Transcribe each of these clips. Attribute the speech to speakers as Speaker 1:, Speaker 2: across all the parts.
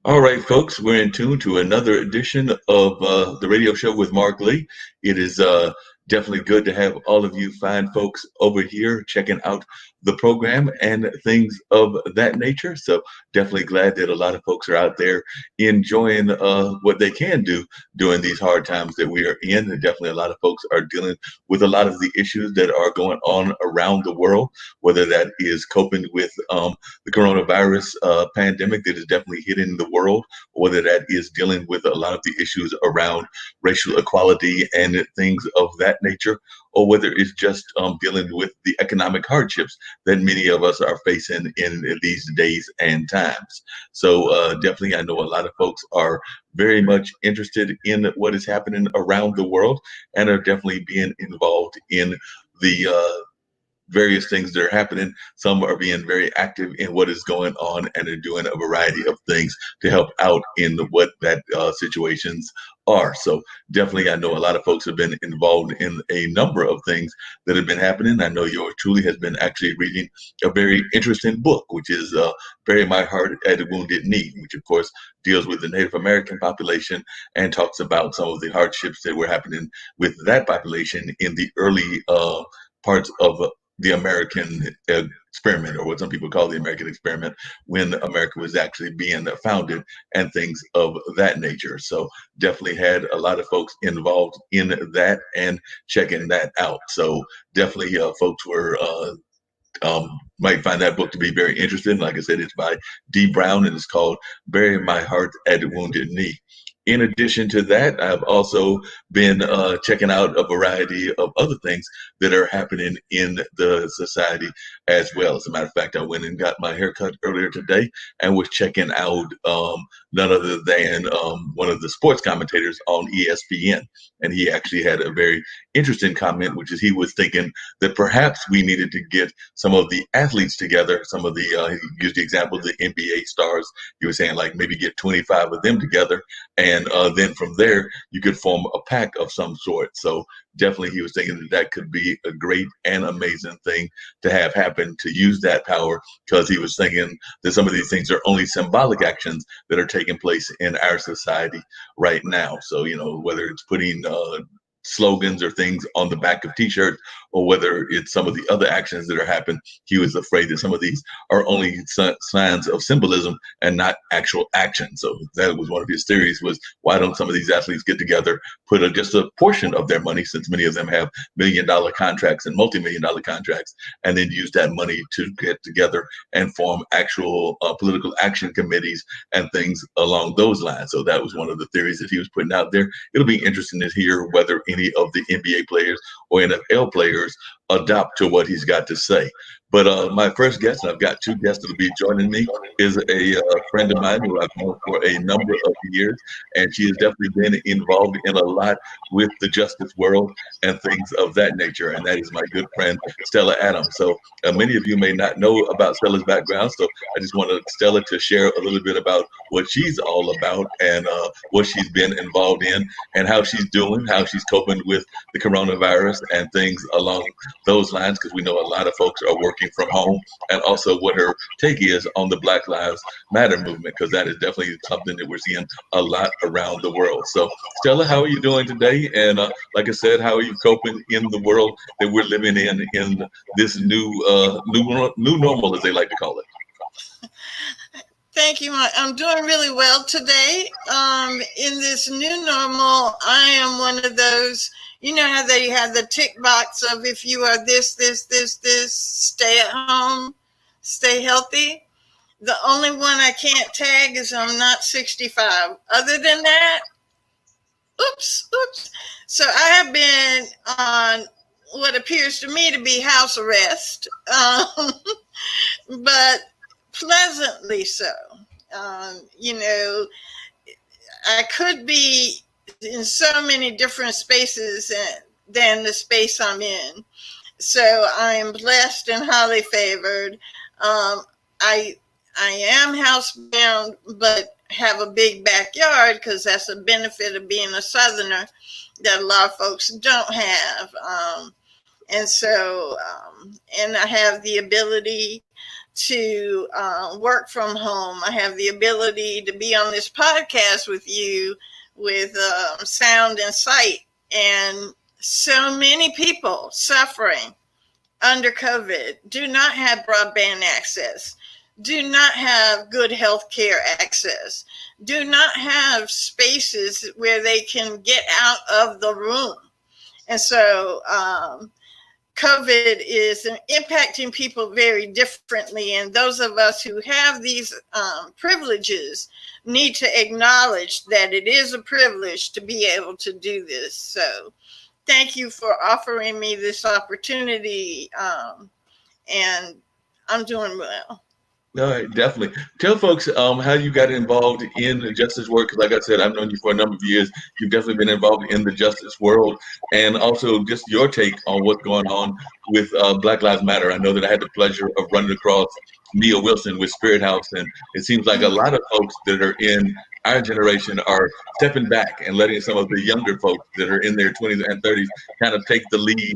Speaker 1: All right, folks, we're in tune to another edition of the radio show with Mark Lee. It is definitely good to have all of you fine folks over here checking out the program and things of that nature. So, definitely glad that a lot of folks are out there enjoying what they can do during these hard times that we are in. And definitely, a lot of folks are dealing with a lot of the issues that are going on around the world, whether that is coping with the coronavirus pandemic that is definitely hitting the world, whether that is dealing with a lot of the issues around racial equality and things of that nature, or whether it's just dealing with the economic hardships that many of us are facing in these days and times. So definitely, I know a lot of folks are very much interested in what is happening around the world and are definitely being involved in the various things that are happening. Some are being very active in what is going on and are doing a variety of things to help out in what that situations are. So definitely, I know a lot of folks have been involved in a number of things that have been happening. I know yours truly has been actually reading a very interesting book, which is Bury My Heart at a Wounded Knee, which of course deals with the Native American population and talks about some of the hardships that were happening with that population in the early parts of the American experiment, or what some people call the American experiment, when America was actually being founded and things of that nature. So definitely had a lot of folks involved in that and checking that out. So definitely folks were might find that book to be very interesting. Like I said, it's by D. Brown and it's called Bury My Heart at a Wounded Knee. In addition to that, I've also been checking out a variety of other things that are happening in the society as well. As a matter of fact, I went and got my hair cut earlier today and was checking out none other than one of the sports commentators on ESPN. And he actually had a very interesting comment, which is he was thinking that perhaps we needed to get some of the athletes together, some of the, he used the example of the NBA stars. He was saying like maybe get 25 of them together, and then from there you could form a pack of some sort. So definitely he was thinking that that could be a great and amazing thing to have happen, to use that power, because he was thinking that some of these things are only symbolic actions that are taking place in our society right now. So, you know, whether it's putting slogans or things on the back of t-shirts, or whether it's some of the other actions that are happening, he was afraid that some of these are only signs of symbolism and not actual action. So that was one of his theories, was why don't some of these athletes get together, put just a portion of their money, since many of them have $1 million contracts and multi-million-dollar contracts, and then use that money to get together and form actual political action committees and things along those lines. So that was one of the theories that he was putting out there. It'll be interesting to hear whether any of the NBA players or NFL players adopt to what he's got to say. But my first guest, and I've got two guests that will be joining me, is a friend of mine who I've known for a number of years, and she has definitely been involved in a lot with the justice world and things of that nature, and that is my good friend, Stella Adams. So many of you may not know about Stella's background, so I just wanted Stella to share a little bit about what she's all about and what she's been involved in and how she's doing, how she's coping with the coronavirus and things along those lines, because we know a lot of folks are working from home, and also what her take is on the Black Lives Matter movement, because that is definitely something that we're seeing a lot around the world. So, Stella, how are you doing today? And like I said, how are you coping in the world that we're living in this new normal, as they like to call it?
Speaker 2: Thank you. I'm doing really well today. In this new normal, I am one of those, you know how they have the tick box of if you are this, stay at home, stay healthy. The only one I can't tag is I'm not 65. Other than that, oops. So I have been on what appears to me to be house arrest, but pleasantly so. You know, I could be in so many different spaces than the space I'm in. So I am blessed and highly favored. I am housebound, but have a big backyard because that's a benefit of being a Southerner that a lot of folks don't have. And so, and I have the ability to work from home. I have the ability to be on this podcast with you with sound and sight. And so many people suffering under COVID do not have broadband access, do not have good health care access, do not have spaces where they can get out of the room. And so COVID is impacting people very differently. And those of us who have these privileges need to acknowledge that it is a privilege to be able to do this. So thank you for offering me this opportunity. And I'm doing well.
Speaker 1: All right, definitely. Tell folks how you got involved in the justice work. Because like I said, I've known you for a number of years. You've definitely been involved in the justice world, and also just your take on what's going on with Black Lives Matter. I know that I had the pleasure of running across Mia Wilson with Spirit House, and it seems like a lot of folks that are in our generation are stepping back and letting some of the younger folks that are in their 20s and 30s kind of take the lead,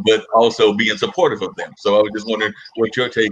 Speaker 1: but also being supportive of them. So I was just wondering what your take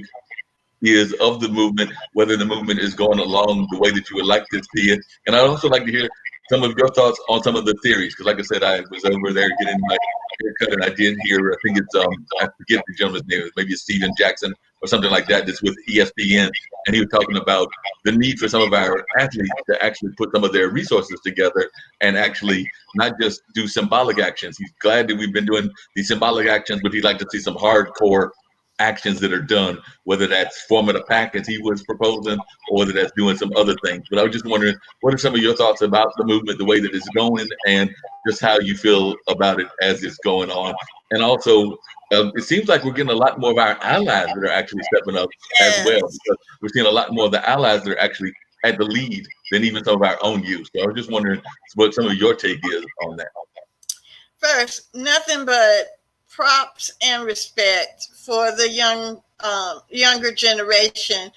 Speaker 1: is of the movement, whether the movement is going along the way that you would like to see it. And I'd also like to hear some of your thoughts on some of the theories, because like I said, I was over there getting my haircut, and I did hear, I think it's, I forget the gentleman's name, maybe it's Steven Jackson or something like that, that's with ESPN, and he was talking about the need for some of our athletes to actually put some of their resources together and actually not just do symbolic actions. He's glad that we've been doing these symbolic actions, but he'd like to see some hardcore actions that are done, whether that's forming a pack as he was proposing, or whether that's doing some other things. But I was just wondering, what are some of your thoughts about the movement, the way that it's going, and just how you feel about it as it's going on? And also, it seems like we're getting a lot more of our allies that are actually stepping up as well, because we're seeing a lot more of the allies that are actually at the lead than even some of our own youth. So I was just wondering what some of your take is on that.
Speaker 2: First, nothing but props and respect for the younger generation.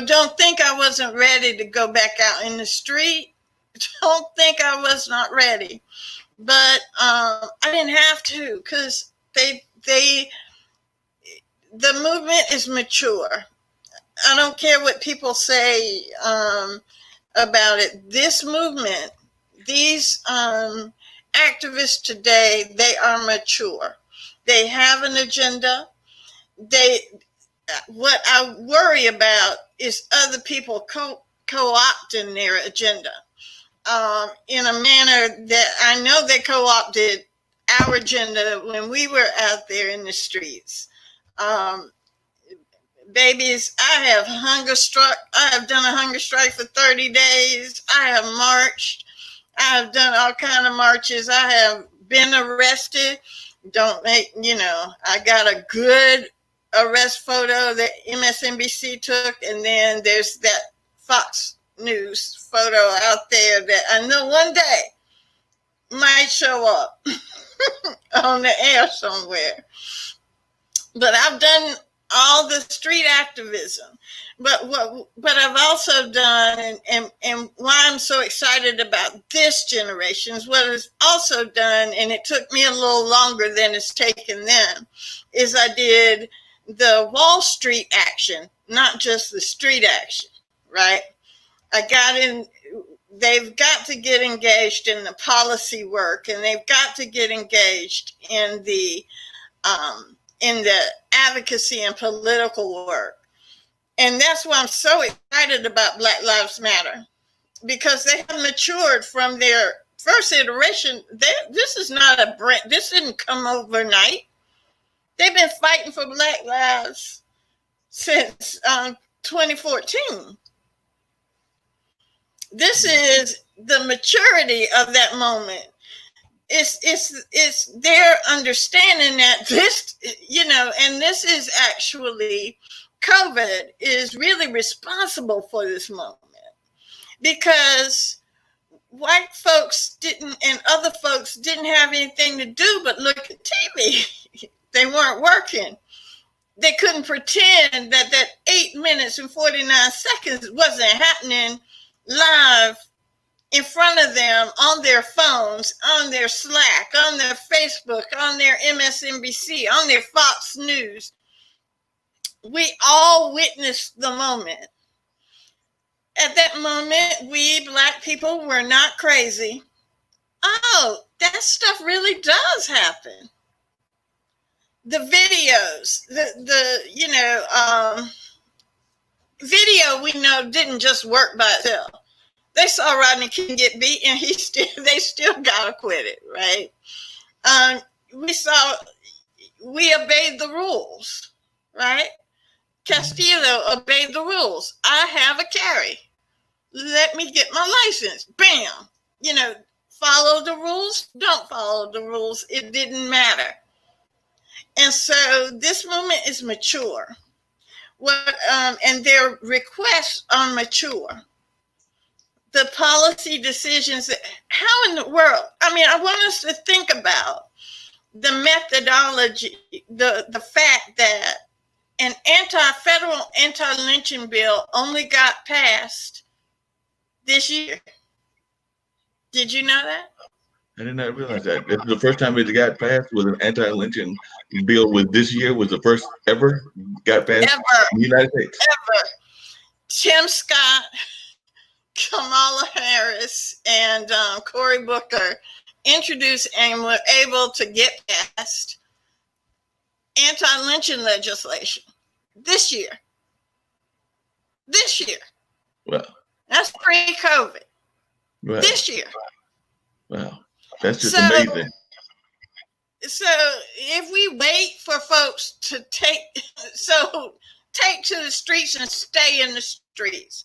Speaker 2: Don't think I wasn't ready to go back out in the street. Don't think I was not ready. But I didn't have to, because the movement is mature. I don't care what people say about it. This movement, these activists today, they are mature. They have an agenda. What I worry about is other people co-opting their agenda in a manner that I know they co-opted our agenda when we were out there in the streets. Babies, I have done a hunger strike for 30 days. I have marched. I have done all kinds of marches. I have been arrested. I got a good arrest photo that MSNBC took, and then there's that Fox News photo out there that I know one day might show up on the air somewhere. But I've done all the street activism. But I've also done, and why I'm so excited about this generation is what it's also done, and it took me a little longer than it's taken them, is I did the Wall Street action, not just the street action, right? They've got to get engaged in the policy work, and they've got to get engaged in the advocacy and political work. And that's why I'm so excited about Black Lives Matter, because they have matured from their first iteration. This is not this didn't come overnight. They've been fighting for Black lives since 2014. This is the maturity of that moment. It's their understanding that this, and this is actually, COVID is really responsible for this moment, because white folks didn't, and other folks didn't have anything to do but look at TV. They weren't working. They couldn't pretend that 8 minutes and 49 seconds wasn't happening live in front of them on their phones, on their Slack, on their Facebook, on their MSNBC, on their Fox News. we all witnessed the moment. At that moment, we Black people were not crazy. Oh, that stuff really does happen. The videos, video we know didn't just work by itself. They saw Rodney King get beat, and they still got acquitted, right? We obeyed the rules, right? Castillo obeyed the rules. I have a carry. Let me get my license. Bam. Follow the rules, don't follow the rules. It didn't matter. And so this movement is mature. And their requests are mature. The policy decisions, how in the world? I want us to think about the methodology, the fact that an federal anti-lynching bill only got passed this year. Did you know that?
Speaker 1: I did not realize that. This is the first time it got passed with an anti-lynching bill. This year was the first ever got passed in the United States.
Speaker 2: Ever. Tim Scott, Kamala Harris, and Cory Booker introduced and were able to get passed anti-lynching legislation this year.
Speaker 1: Wow.
Speaker 2: That's pre-COVID.
Speaker 1: Right.
Speaker 2: This year.
Speaker 1: Wow. That's just amazing.
Speaker 2: So if we wait for folks to take to the streets and stay in the streets,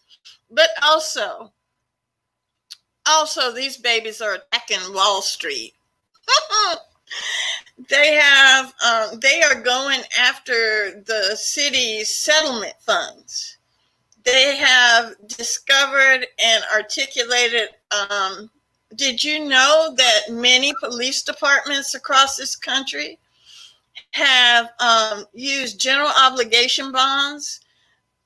Speaker 2: but also these babies are attacking Wall Street. They are going after the city's settlement funds. They have discovered and articulated. Did you know that many police departments across this country have used general obligation bonds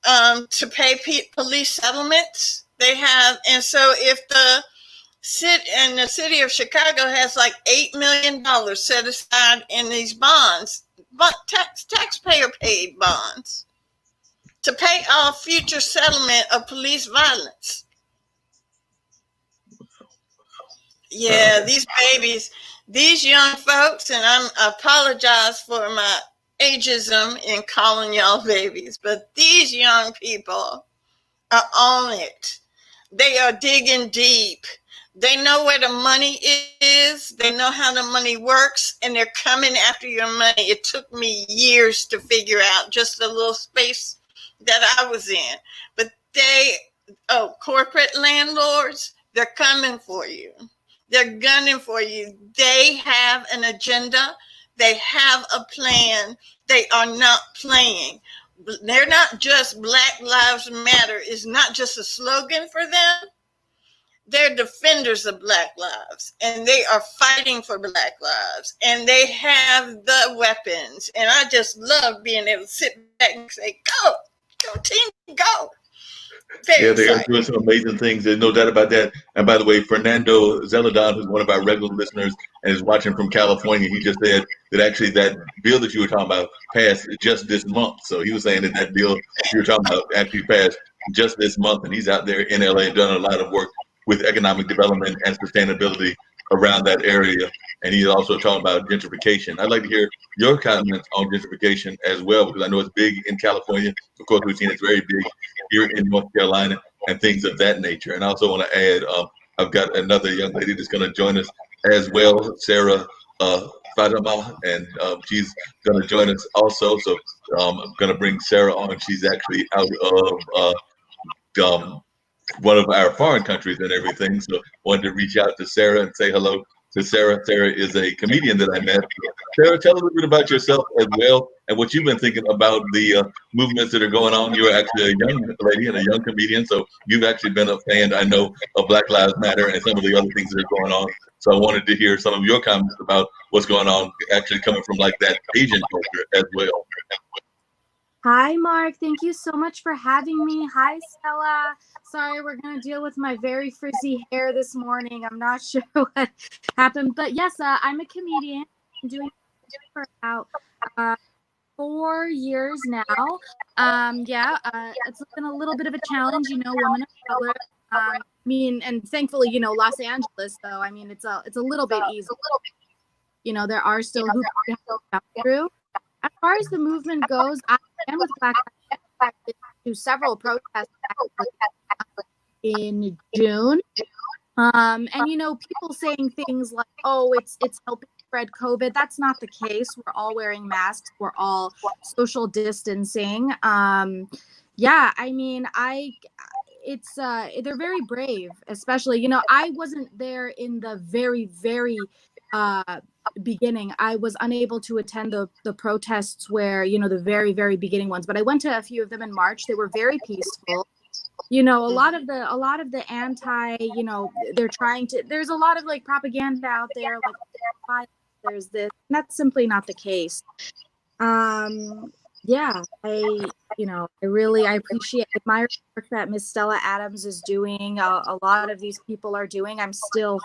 Speaker 2: to pay police settlements? They have, and so if the city of Chicago has like $8 million set aside in these bonds, but taxpayer paid bonds to pay off future settlement of police violence. Yeah, these babies, these young folks, and I apologize for my ageism in calling y'all babies, but these young people are on it. They are digging deep. They know where the money is. They know how the money works, and they're coming after your money. It took me years to figure out just the little space that I was in. But corporate landlords, they're coming for you. They're gunning for you. They have an agenda. They have a plan. They are not playing. They're not just Black Lives Matter. It's not just a slogan for them. They're defenders of Black lives, and they are fighting for Black lives, and they have the weapons. And I just love being able to sit back and say, go team, go.
Speaker 1: Yeah, they are doing some amazing things. There's no doubt about that. And by the way, Fernando Zeller, who's one of our regular listeners and is watching from California, he just said that actually that bill that you were talking about passed just this month. So he was saying that bill that you were talking about actually passed just this month. And he's out there in LA done a lot of work with economic development and sustainability around that area. And he's also talking about gentrification. I'd like to hear your comments on gentrification as well, because I know it's big in California. Of course, we've seen it's very big here in North Carolina and things of that nature. And I also want to add, I've got another young lady that's going to join us as well, Sarah Fatima, and she's going to join us also. So I'm going to bring Sarah on. She's actually out of one of our foreign countries and everything. So I wanted to reach out to Sarah and say hello to Sarah. Sarah is a comedian that I met. Sarah, tell a little bit about yourself as well and what you've been thinking about the movements that are going on. You're actually a young lady and a young comedian, so you've actually been a fan, I know, of Black Lives Matter and some of the other things that are going on. So I wanted to hear some of your comments about what's going on, actually coming from like that Asian culture as well.
Speaker 3: Hi, Mark. Thank you so much for having me. Hi, Stella. Sorry, we're going to deal with my very frizzy hair this morning. I'm not sure what happened. But yes, I'm a comedian. I'm doing for about 4 years now. It's been a little bit of a challenge, woman of color. And thankfully, Los Angeles, though, it's a little bit easy. There are still hoops we have to jump through. As far as the movement goes, I am with Black Lives Matter to several protests in June. People saying things like, "Oh, it's helping spread COVID." That's not the case. We're all wearing masks. We're all social distancing. They're very brave, especially, I wasn't there in the very, very beginning. I was unable to attend the protests where, the very, very beginning ones, but I went to a few of them in March. They were very peaceful. A lot of the anti, they're trying to, there's a lot of like propaganda out there, like there's this, and that's simply not the case. I admire the work that Miss Stella Adams is doing. A lot of these people are doing. I'm still,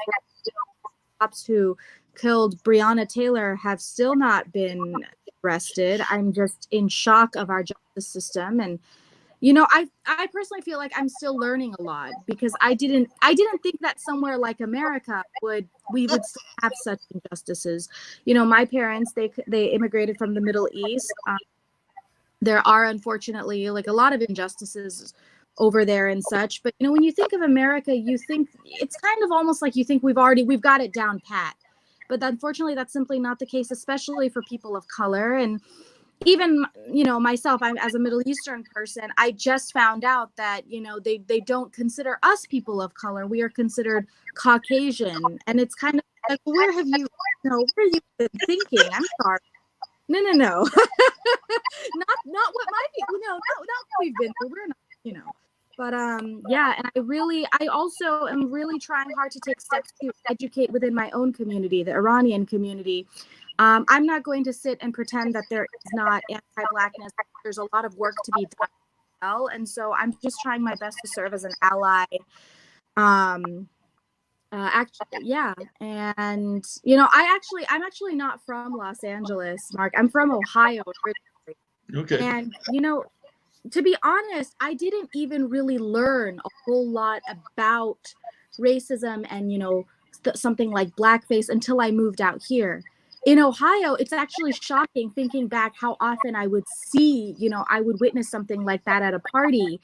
Speaker 3: cops who killed Breonna Taylor have still not been arrested. I'm just in shock of our justice system. And I personally feel like I'm still learning a lot, because I didn't think that somewhere like America we would still have such injustices. My parents, they immigrated from the Middle East. There are unfortunately like a lot of injustices over there and such, but when you think of America, you think it's kind of almost like you think we've got it down pat. But unfortunately, that's simply not the case, especially for people of color. And even, myself, I'm as a Middle Eastern person, I just found out that, they don't consider us people of color. We are considered Caucasian. And it's kind of like, where have you been thinking? I'm sorry. No. not what my people, not what we've been through. We're not, But and I also am really trying hard to take steps to educate within my own community, the Iranian community. I'm not going to sit and pretend that there is not anti-Blackness. There's a lot of work to be done as well. And so I'm just trying my best to serve as an ally. I'm actually not from Los Angeles, Mark. I'm from Ohio originally.
Speaker 1: Okay.
Speaker 3: And, to be honest, I didn't even really learn a whole lot about racism and, something like blackface until I moved out here. In Ohio, it's actually shocking thinking back how often I would see, I would witness something like that at a party,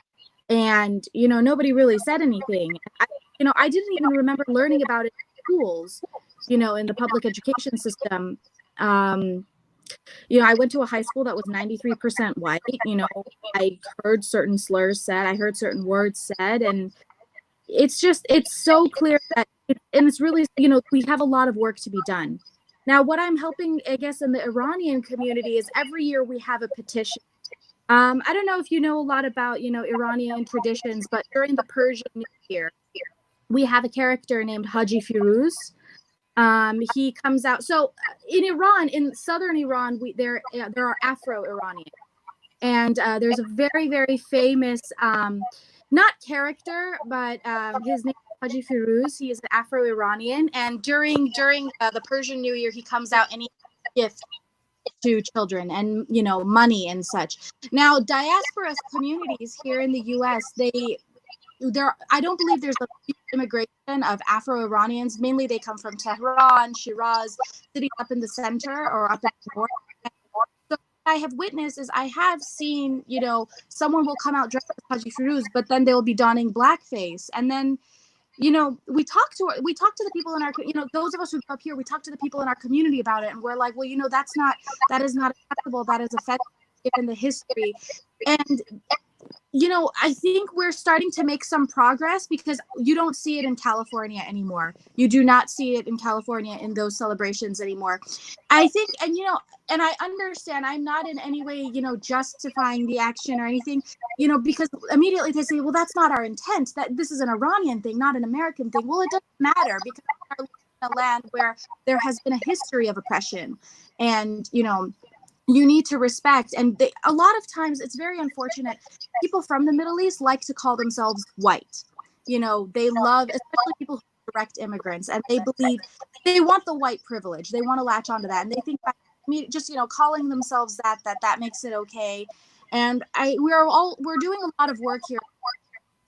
Speaker 3: and, nobody really said anything. I didn't even remember learning about it in schools, in the public education system. I went to a high school that was 93% white. I heard certain slurs said, I heard certain words said, and it's so clear that, it's really, we have a lot of work to be done. Now, what I'm helping, I guess, in the Iranian community is every year we have a petition. I don't know if you know a lot about, Iranian traditions, but during the Persian New Year, we have a character named Haji Firuz. He comes out. So in Iran, in southern Iran, there are Afro-Iranians. And there's a very, very famous, not character, but his name is Haji Firuz. He is an Afro-Iranian. And during the Persian New Year, he comes out and he gives to children and, money and such. Now, diaspora communities here in the U.S., I don't believe there's a huge immigration of Afro-Iranians. Mainly they come from Tehran, Shiraz, cities up in the center or up in the north. So what I have witnessed is I have seen, someone will come out dressed as Haji Firuz, but then they'll be donning blackface. And then, we talk to the people in our, those of us who grew up here, we talk to the people in our community about it. And we're like, well, that is not acceptable. That is offensive given the history. And I think we're starting to make some progress, because you don't see it in California anymore. You do not see it in California in those celebrations anymore. I think, and I understand, I'm not in any way, justifying the action or anything, because immediately they say, well, that's not our intent, that this is an Iranian thing, not an American thing. Well, it doesn't matter, because we're in a land where there has been a history of oppression, and, you need to respect. And a lot of times it's very unfortunate. People from the Middle East like to call themselves white. They love, especially people who are direct immigrants, and they believe they want the white privilege. They want to latch onto that. And they think back just, calling themselves that makes it okay. And we're doing a lot of work here,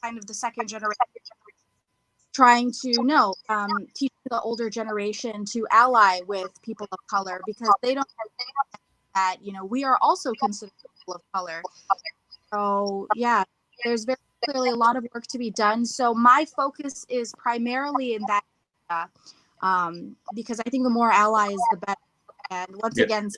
Speaker 3: kind of the second generation, trying to teach the older generation to ally with people of color, because they don't that we are also considered people of color. So yeah, there's very clearly a lot of work to be done. So my focus is primarily in that area, because I think the more allies, the better. And once again,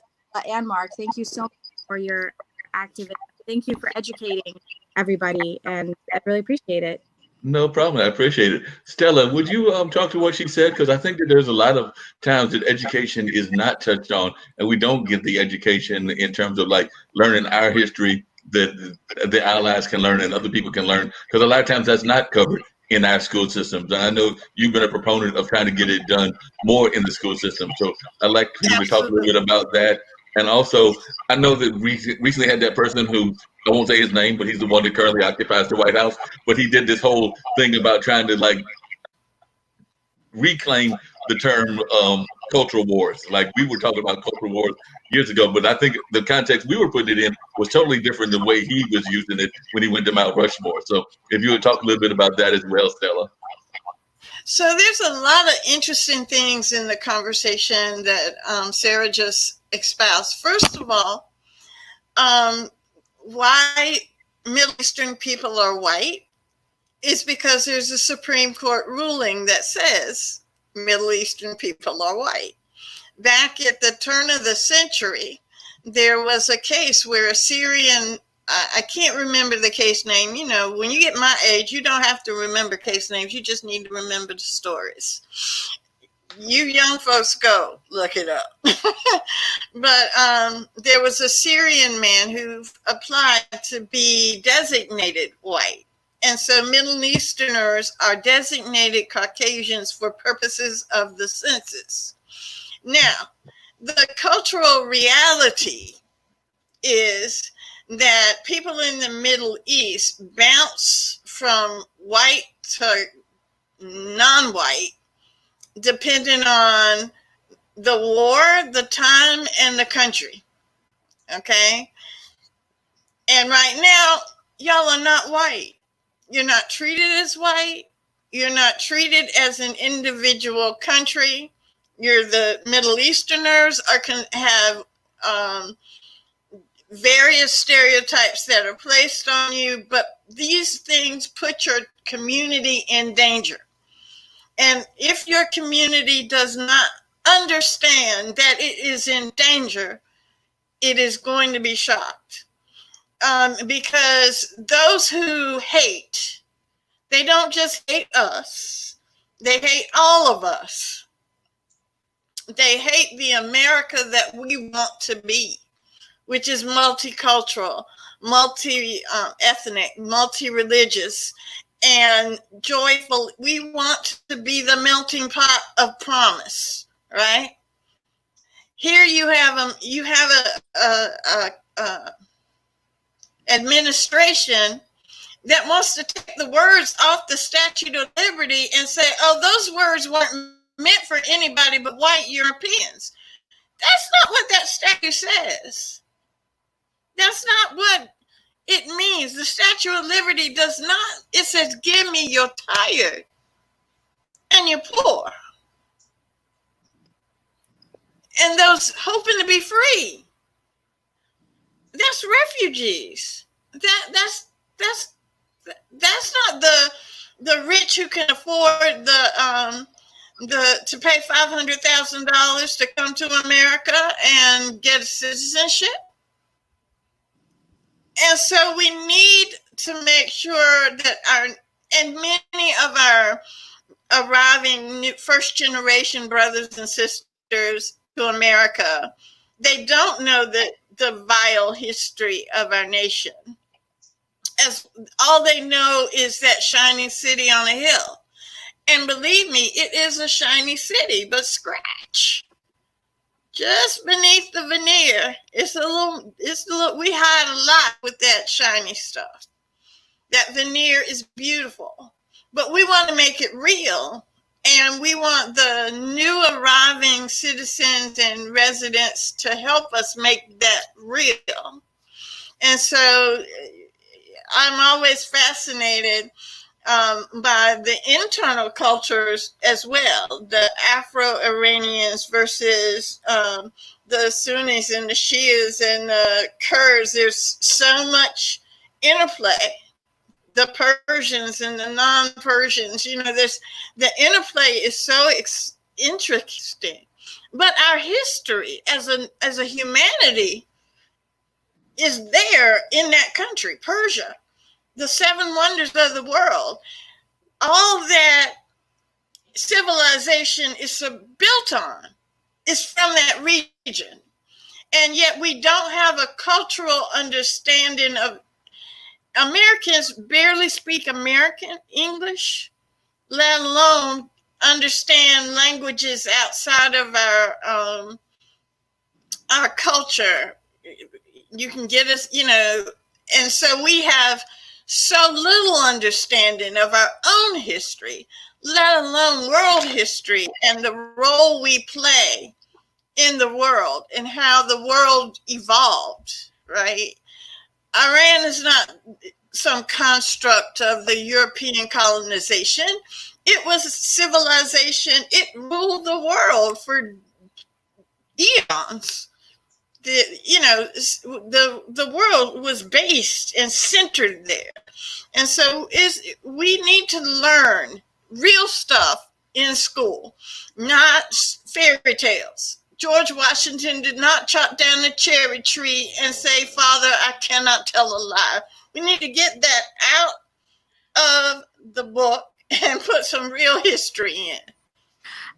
Speaker 3: and Mark, thank you so much for your activism. Thank you for educating everybody, and I really appreciate it.
Speaker 1: No problem. I appreciate it. Stella, would you talk to what she said? Because I think that there's a lot of times that education is not touched on, and we don't get the education in terms of like learning our history that the allies can learn and other people can learn. Because a lot of times that's not covered in our school systems. And I know you've been a proponent of trying to get it done more in the school system. So I'd like for you to talk a little bit about that. And also, I know that we recently had that person who, I won't say his name, but he's the one that currently occupies the White House. But he did this whole thing about trying to like reclaim the term cultural wars. Like we were talking about cultural wars years ago, but I think the context we were putting it in was totally different than the way he was using it when he went to Mount Rushmore. So if you would talk a little bit about that as well, Stella.
Speaker 2: So there's a lot of interesting things in the conversation that Sarah just espoused. First of all, why Middle Eastern people are white is because there's a Supreme Court ruling that says Middle Eastern people are white. Back at the turn of the century, there was a case where a Syrian, I can't remember the case name. When you get my age, you don't have to remember case names. You just need to remember the stories. You young folks go look it up. But there was a Syrian man who applied to be designated white. And so Middle Easterners are designated Caucasians for purposes of the census. Now, the cultural reality is that people in the Middle East bounce from white to non-white, depending on the war, the time, and the country. Okay? And right now, y'all are not white. You're not treated as white. You're not treated as an individual country. You're the Middle Easterners have various stereotypes that are placed on you, but these things put your community in danger. And if your community does not understand that it is in danger, it is going to be shocked. Because those who hate, they don't just hate us, they hate all of us. They hate the America that we want to be, which is multicultural, multi-ethnic, multi-religious, and joyful. We want to be the melting pot of promise, right? Here you have a administration that wants to take the words off the Statue of Liberty and say, oh, those words weren't meant for anybody but white Europeans. That's not what that statue says. That's not what it means. The Statue of Liberty does not. It says, give me you're tired and you're poor. And those hoping to be free. That's refugees. That's not the rich who can afford to pay $500,000 to come to America and get a citizenship. And so we need to make sure that many of our arriving first generation brothers and sisters to America, they don't know the vile history of our nation. As all they know is that shining city on a hill. And believe me, it is a shiny city, but scratch. Just beneath the veneer, it's a little, we hide a lot with that shiny stuff. That veneer is beautiful, but we want to make it real. And we want the new arriving citizens and residents to help us make that real. And so I'm always fascinated by the internal cultures as well, the Afro-Iranians versus the Sunnis and the Shias and the Kurds. There's so much interplay. The Persians and the non-Persians, there's the interplay is so interesting. But our history as a humanity is there in that country, Persia, the seven wonders of the world. All that civilization is built on is from that region. And yet we don't have a cultural understanding of. Americans barely speak American English, let alone understand languages outside of our culture. You can get us, and so we have so little understanding of our own history, let alone world history and the role we play in the world and how the world evolved, right? Iran is not some construct of the European colonization. It was a civilization. It ruled the world for eons. The world was based and centered there. And so we need to learn real stuff in school, not fairy tales. George Washington did not chop down the cherry tree and say, "Father, I cannot tell a lie." We need to get that out of the book and put some real history in.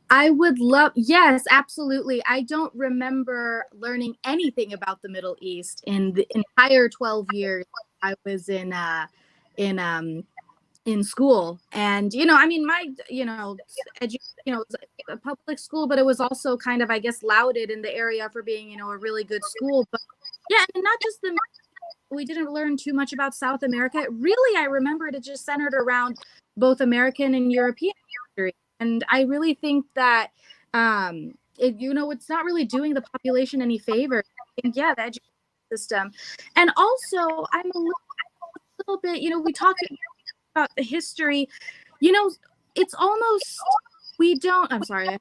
Speaker 3: I would love, yes, absolutely. I don't remember learning anything about the Middle East in the entire 12 years I was in school. And, my, it was a public school, but it was also kind of, I guess, lauded in the area for being, a really good school. But yeah, and not just we didn't learn too much about South America. Really, I remember it just centered around both American and European history. And I really think that, it's not really doing the population any favor. And the education system. And also, I'm a little bit, we talk about the history, it's almost, I'm sorry, I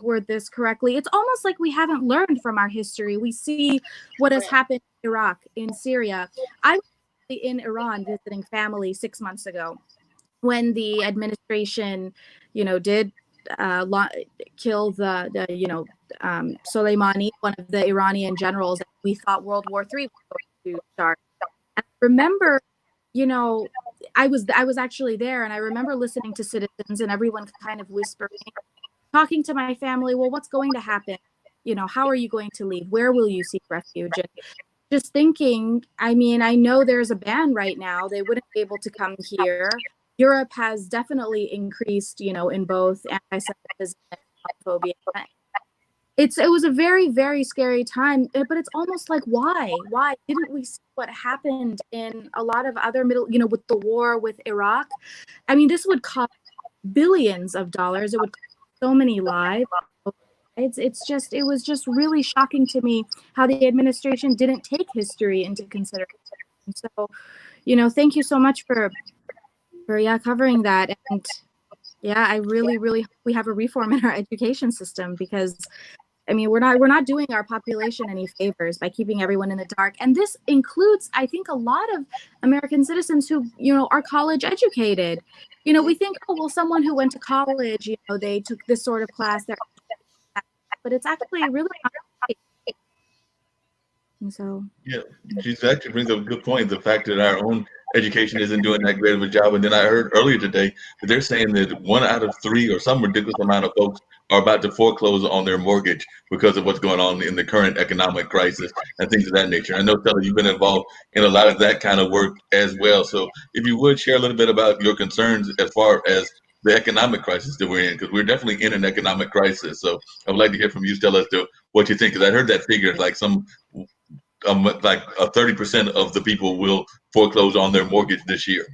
Speaker 3: word this correctly. It's almost like we haven't learned from our history. We see what has happened in Iraq, in Syria. I was in Iran visiting family 6 months ago when the administration, did kill the Soleimani, one of the Iranian generals. We thought World War III was going to start. And I remember, I was actually there, and I remember listening to citizens and everyone kind of whispering, talking to my family, well, what's going to happen? How are you going to leave? Where will you seek refuge? And just thinking, I know there's a ban right now. They wouldn't be able to come here. Europe has definitely increased, in both anti-Semitism and homophobia. It was a very, very scary time, but it's almost like, why didn't we see what happened in a lot of other with the war with Iraq? This would cost billions of dollars. It would cost so many lives. It was just really shocking to me how the administration didn't take history into consideration. So, thank you so much for covering that. And I really, really hope we have a reform in our education system, because we're not doing our population any favors by keeping everyone in the dark. And this includes, I think, a lot of American citizens who, are college educated. We think, oh, well, someone who went to college, they took this sort of class, but it's actually really not. And so,
Speaker 1: yeah, she's actually brings up a good point. The fact that our own education isn't doing that great of a job. And then I heard earlier today that they're saying that 1 out of 3 or some ridiculous amount of folks are about to foreclose on their mortgage because of what's going on in the current economic crisis and things of that nature. I know, Stella, you've been involved in a lot of that kind of work as well. So if you would share a little bit about your concerns as far as the economic crisis that we're in, because we're definitely in an economic crisis. So I would like to hear from you, Stella, as to what you think, because I heard that figure, like like 30% of the people will foreclose on their mortgage this year.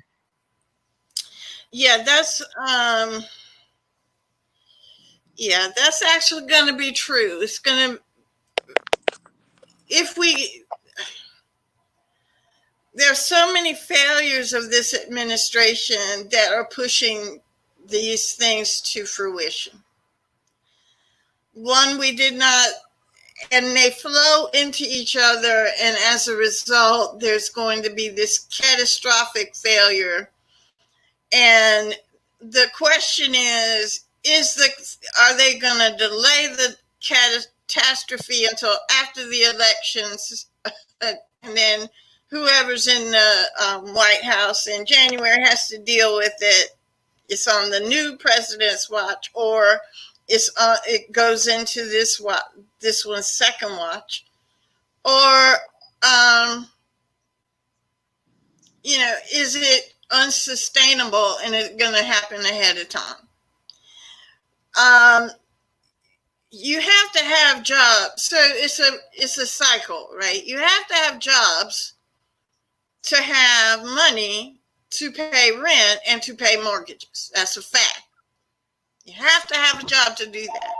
Speaker 2: Yeah, that's Yeah, that's actually going to be true. It's going to, there's so many failures of this administration that are pushing these things to fruition. One, we did not, and they flow into each other, and as a result, there's going to be this catastrophic failure. And the question is are they going to delay the catastrophe until after the elections, and then whoever's in the White House in January has to deal with it? It's on the new president's watch, or it goes into this one's second watch, or is it unsustainable and it's going to happen ahead of time? You have to have jobs, so it's a cycle, right? You have to have jobs to have money to pay rent and to pay mortgages. That's a fact. You have to have a job to do that.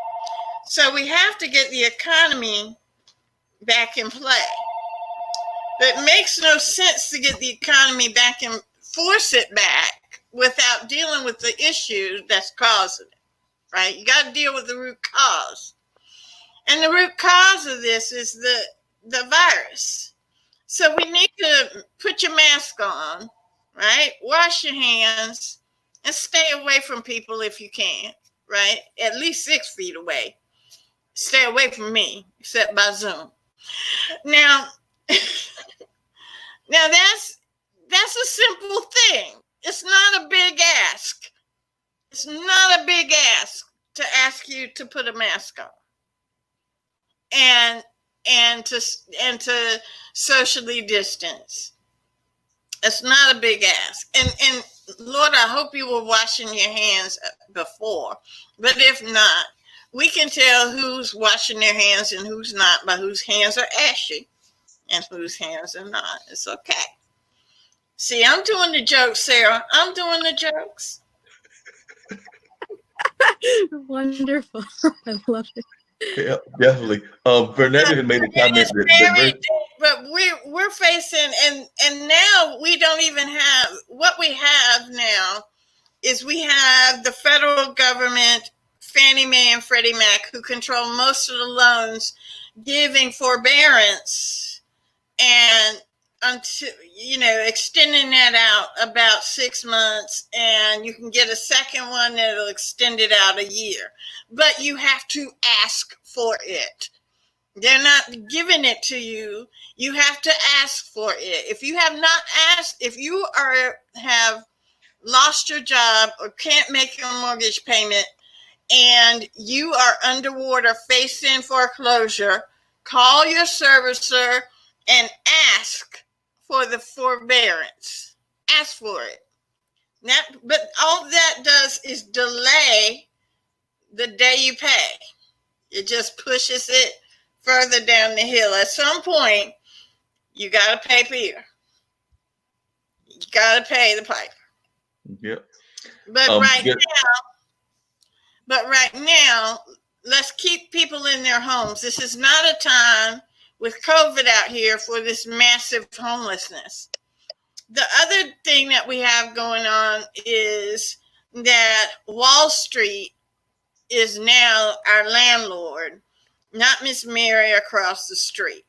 Speaker 2: So we have to get the economy back in play. But it makes no sense to get the economy back and force it back without dealing with the issue that's causing it, right? You got to deal with the root cause. And the root cause of this is the virus. So we need to put your mask on, right? Wash your hands and stay away from people if you can, right? At least 6 feet away. Stay away from me, except by Zoom. Now that's a simple thing. It's not a big ask. It's not a big ask to ask you to put a mask on and to socially distance. It's not a big ask. And Lord, I hope you were washing your hands before. But if not, we can tell who's washing their hands and who's not by whose hands are ashy and whose hands are not. It's okay. See, I'm doing the jokes, Sarah. I'm doing the jokes.
Speaker 3: Wonderful. I love it.
Speaker 1: Yeah, definitely. Fernando had made a comment
Speaker 2: but we're facing, and now we don't even have, what we have now is we have the federal government, Fannie Mae and Freddie Mac, who control most of the loans, giving forbearance and until, extending that out about 6 months, and you can get a second one that'll extend it out a year. But you have to ask for it. They're not giving it to you. You have to ask for it. If you have not asked, if you have lost your job or can't make your mortgage payment and you are underwater facing foreclosure, call your servicer and ask for the forbearance. Ask for it. But all that does is delay the day you pay. It just pushes it further down the hill. At some point, you got to pay Peter. You got to pay the piper.
Speaker 1: Yep.
Speaker 2: But right now, let's keep people in their homes. This is not a time with COVID out here for this massive homelessness. The other thing that we have going on is that Wall Street is now our landlord, not Miss Mary across the street.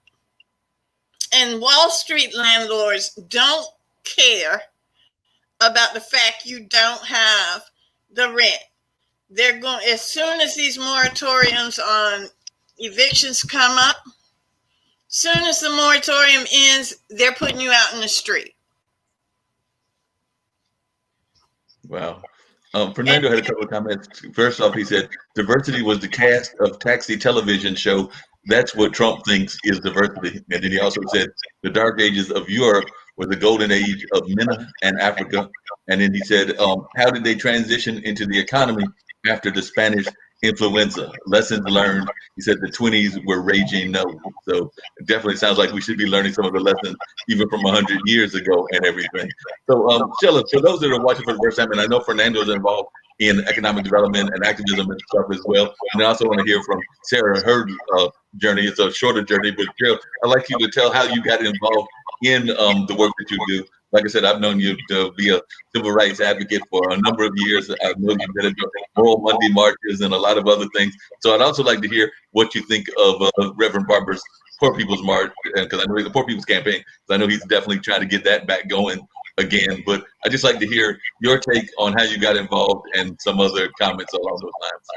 Speaker 2: And Wall Street landlords don't care about the fact you don't have the rent. They're going, as soon as these moratoriums on evictions come up, soon as the moratorium ends, they're putting you out in the street.
Speaker 1: Wow. Fernando had a couple of comments. First off, he said, diversity was the cast of Taxi television show. That's what Trump thinks is diversity. And then he also said, the dark ages of Europe were the golden age of MENA and Africa. And then he said, how did they transition into the economy after the Spanish influenza? Lessons learned. He said the 20s were raging no. So it definitely sounds like we should be learning some of the lessons even from 100 years ago and everything. So Stella, for those that are watching for the first time, and I know Fernando's involved in economic development and activism and stuff as well. And I also want to hear from Sarah, her journey. It's a shorter journey, but Sarah, I'd like you to tell how you got involved in the work that you do. Like I said, I've known you to be a civil rights advocate for a number of years. I know you've been at Moral Monday marches and a lot of other things. So I'd also like to hear what you think of Reverend Barber's Poor People's March, because I know the Poor People's Campaign, because I know he's definitely trying to get that back going again. But I'd just like to hear your take on how you got involved and some other comments along those lines.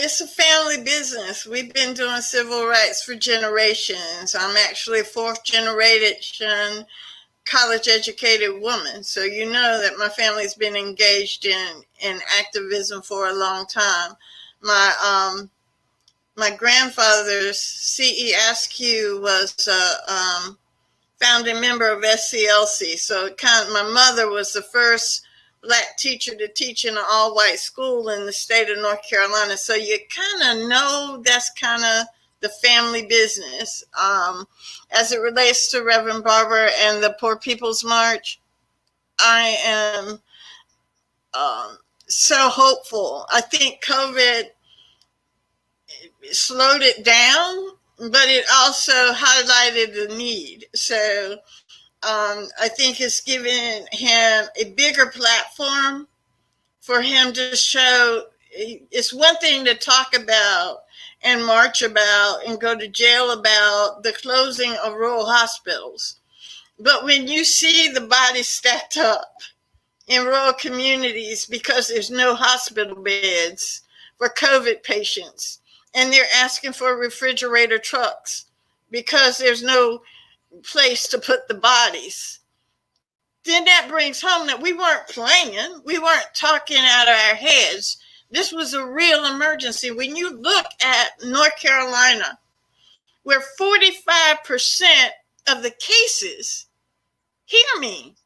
Speaker 2: It's a family business. We've been doing civil rights for generations. I'm actually a fourth generation college educated woman. So you know that my family's been engaged in activism for a long time. My grandfather's C.E. Askew was a founding member of SCLC. So my mother was the first Black teacher to teach in an all-white school in the state of North Carolina. So you kind of know that's kind of the family business. As it relates to Reverend Barber and the Poor People's March, I am so hopeful. I think COVID slowed it down, but it also highlighted the need. So I think it's given him a bigger platform for him to show. It's one thing to talk about and march about and go to jail about the closing of rural hospitals. But when you see the bodies stacked up in rural communities because there's no hospital beds for COVID patients, and they're asking for refrigerator trucks because there's no place to put the bodies, then that brings home that we weren't playing. We weren't talking out of our heads. This was a real emergency. When you look at North Carolina, where 45% of the cases, hear me,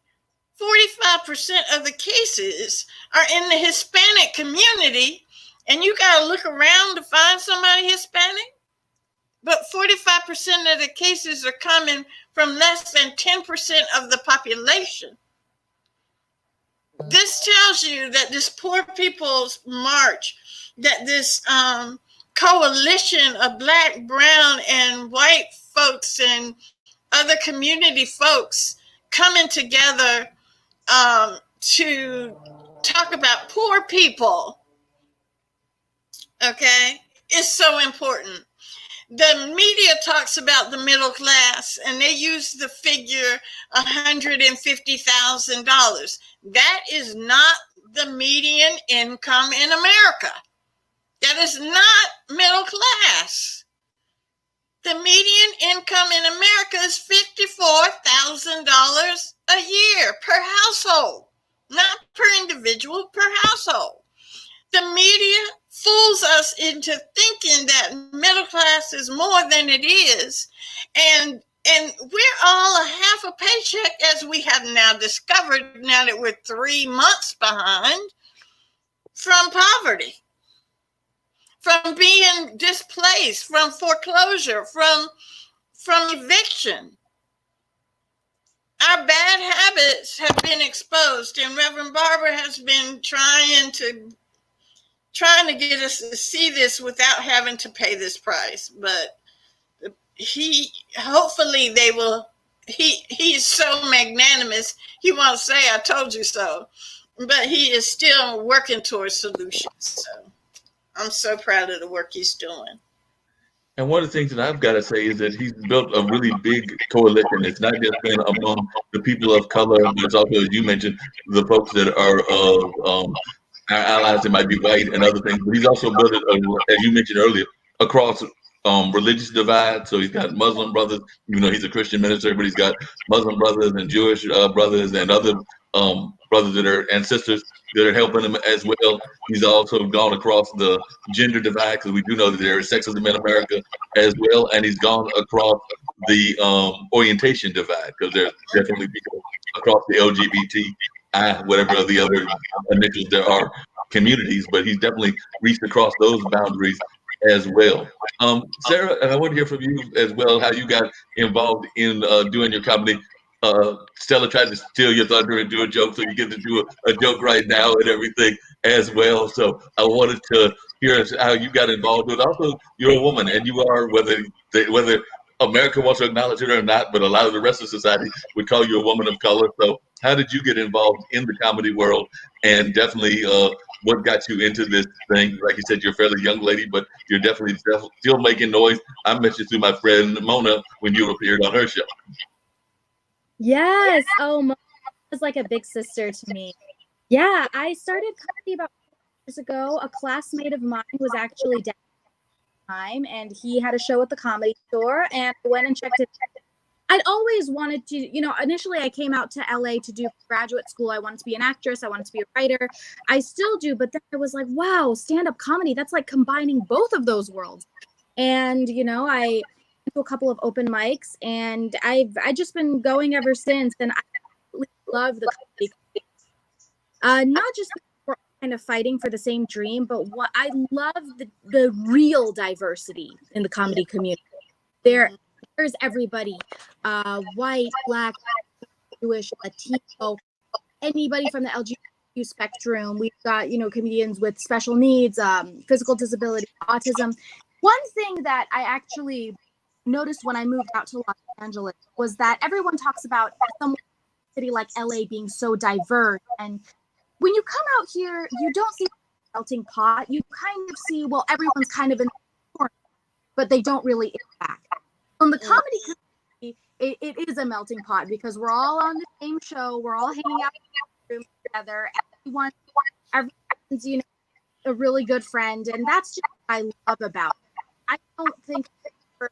Speaker 2: 45% of the cases are in the Hispanic community, and you got to look around to find somebody Hispanic. But 45% of the cases are coming from less than 10% of the population. This tells you that this Poor People's March, that this coalition of Black, brown, and white folks and other community folks coming together to talk about poor people, okay, is so important. The media talks about the middle class, and they use the figure $150,000. That is not the median income in America. That is not middle class. The median income in America is $54,000 a year per household, not per individual, per household. The media fools us into thinking that middle class is more than it is. And we're all a half a paycheck, as we have now discovered, now that we're 3 months behind, from poverty, from being displaced, from foreclosure, from eviction. Our bad habits have been exposed, and Reverend Barber has been trying to get us to see this without having to pay this price. But hopefully they will. He's so magnanimous, he won't say I told you so, but he is still working towards solutions. So I'm so proud of the work he's doing.
Speaker 1: And one of the things that I've got to say is that he's built a really big coalition. It's not just been among the people of color, but it's also, as you mentioned, the folks that are our allies that might be white and other things. But he's also built it, as you mentioned earlier, across religious divide. So he's got Muslim brothers, even though he's a Christian minister, but he's got Muslim brothers and Jewish brothers and other brothers that are and sisters that are helping him as well. He's also gone across the gender divide, because we do know that there is sexism in America as well. And he's gone across the orientation divide, because there's definitely people across the LGBT, whatever of the other initials there are, communities, but he's definitely reached across those boundaries as well. Sarah, and I want to hear from you as well, how you got involved in doing your company. Stella tried to steal your thunder and do a joke, so you get to do a joke right now and everything as well. So I wanted to hear how you got involved with. Also, you're a woman, and you are whether America wants to acknowledge it or not, but a lot of the rest of society would call you a woman of color. So how did you get involved in the comedy world, and definitely what got you into this thing? Like you said, you're a fairly young lady, but you're definitely still making noise. I met you through my friend Mona when you appeared on her show.
Speaker 3: Yes. Oh, Mom was like a big sister to me. Yeah, I started comedy about 4 years ago. A classmate of mine was actually down at the time, and he had a show at the Comedy Store, and I went and checked it. I'd always wanted to, initially I came out to LA to do graduate school. I wanted to be an actress. I wanted to be a writer. I still do, but then I was like, wow, stand-up comedy, that's like combining both of those worlds. And, I went to a couple of open mics, and I've just been going ever since, and I really love the comedy. Not just we're kind of fighting for the same dream, but what I love the real diversity in the comedy community. There's everybody, white, Black, Jewish, Latino, anybody from the LGBTQ spectrum. We've got, comedians with special needs, physical disability, autism. One thing that I actually noticed when I moved out to Los Angeles was that everyone talks about some city like LA being so diverse. And when you come out here, you don't see a melting pot. You kind of see, well, everyone's kind of in the corner, but they don't really interact. On the comedy community, it is a melting pot because we're all on the same show. We're all hanging out in the room together. Everyone's, a really good friend. And that's just what I love about it. I don't think I've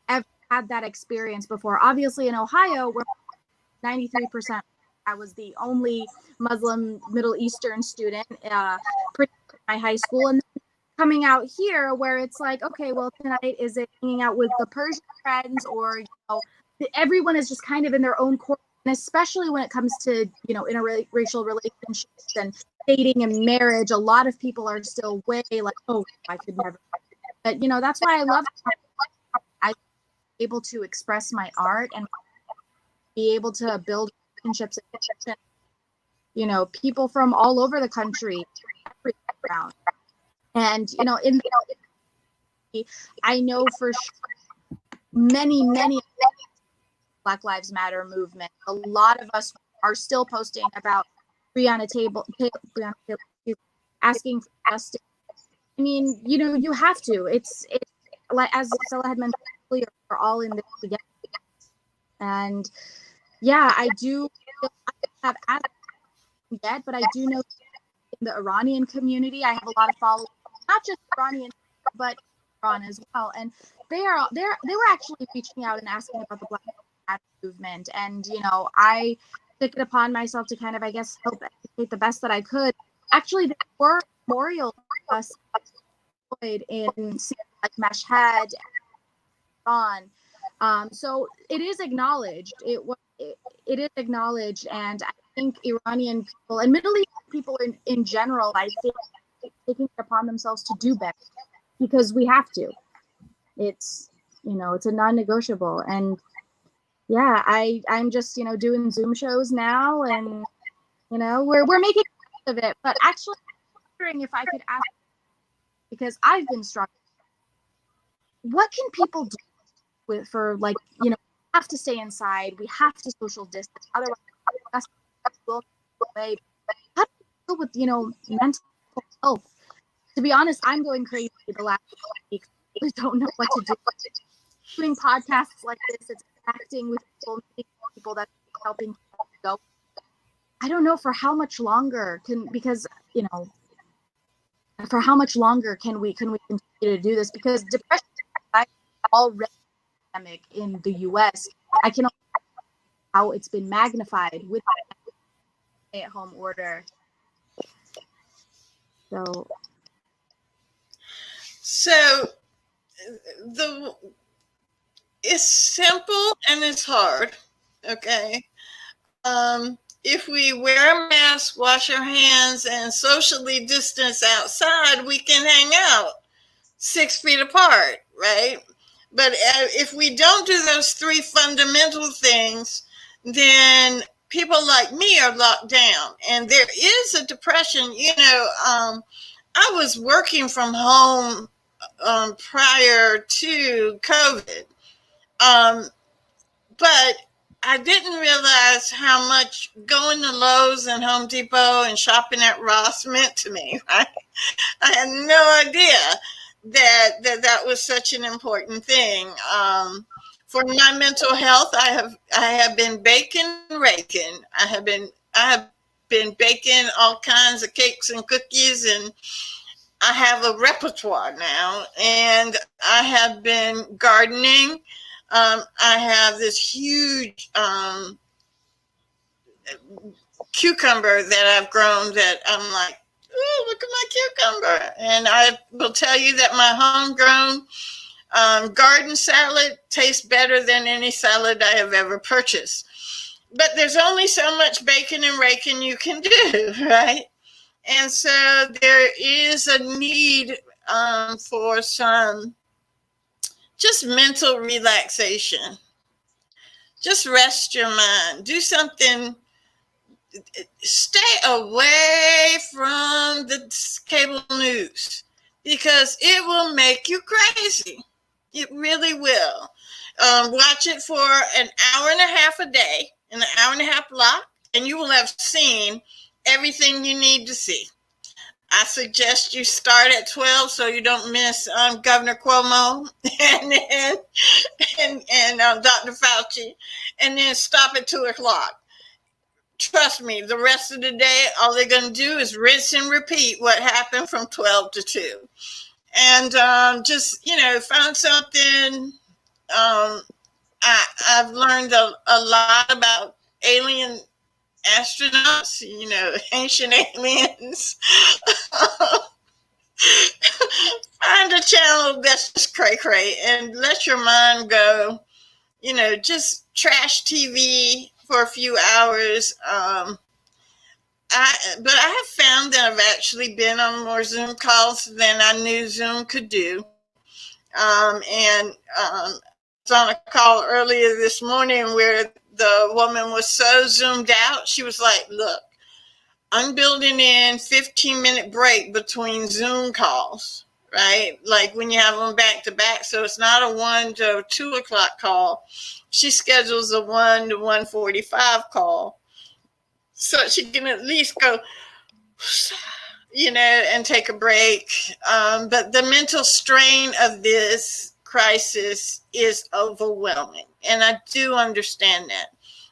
Speaker 3: ever had that experience before. Obviously, in Ohio, where 93%, I was the only Muslim Middle Eastern student in my high school. And coming out here where it's like, okay, well, tonight is it hanging out with the Persian friends, or everyone is just kind of in their own corner, and especially when it comes to interracial relationships and dating and marriage, a lot of people are still way like, oh, I could never. But that's why I love it. I'm able to express my art and be able to build relationships and people from all over the country, every background. And, I know for sure many Black Lives Matter movement, a lot of us are still posting about Breonna Taylor asking for justice. I mean, you have to. It's like, as Stella had mentioned earlier, we're all in this together. And yeah, I do have access yet, but I do know in the Iranian community, I have a lot of followers. Not just Iranian, but Iran as well, and they were actually reaching out and asking about the Black Lives Matter movement, and I took it upon myself to kind of, I guess, help educate the best that I could. Actually, there were memorials of us deployed in cities like Mashhad, Iran, so it is acknowledged. It is acknowledged, and I think Iranian people and Middle Eastern people in general, I think, taking it upon themselves to do better, because we have to. It's it's a non-negotiable. And yeah, I'm just doing Zoom shows now, and we're making of it. But actually, I'm wondering if I could ask, because I've been struggling, what can people do for have to stay inside, we have to social distance, otherwise we'll go away. How do you deal with mental health? To be honest, I'm going crazy the last week. I don't know what to do. Doing podcasts like this, it's acting with people that's helping go. I don't know for how much longer for how much longer can we continue to do this, because depression is already pandemic in the US. I can only how it's been magnified with the stay-at-home order.
Speaker 2: So it's simple and it's hard. Okay. If we wear a mask, wash our hands, and socially distance outside, we can hang out 6 feet apart, right? But if we don't do those 3 fundamental things, then people like me are locked down. And there is a depression. I was working from home prior to COVID. Um, but I didn't realize how much going to Lowe's and Home Depot and shopping at Ross meant to me. Right? I had no idea that was such an important thing. For my mental health, I have been baking and raking. I have been baking all kinds of cakes and cookies, and I have a repertoire now, and I have been gardening. I have this huge cucumber that I've grown that I'm like, oh, look at my cucumber. And I will tell you that my homegrown garden salad tastes better than any salad I have ever purchased. But there's only so much baking and raking you can do, right? And so there is a need for some just mental relaxation. Just rest your mind. Do something. Stay away from the cable news because it will make you crazy. It really will. Watch it for an hour and a half a day, in an hour and a half block, and you will have seen everything you need to see. I suggest you start at 12 so you don't miss Governor Cuomo and Dr. Fauci, and then stop at 2 o'clock. Trust me, the rest of the day, all they're going to do is rinse and repeat what happened from 12 to 2. And just, find something. I've learned a lot about alien astronauts, ancient aliens. Find a channel that's just cray-cray and let your mind go. Just trash TV for a few hours. But I have found that I've actually been on more Zoom calls than I knew Zoom could do. I was on a call earlier this morning where the woman was so zoomed out. She was like, look, I'm building in 15-minute break between Zoom calls, right? Like when you have them back to back. So it's not a 1 to 2 o'clock call. She schedules a 1 to 1:45 call. So she can at least go, and take a break. But the mental strain of this crisis is overwhelming. And I do understand that.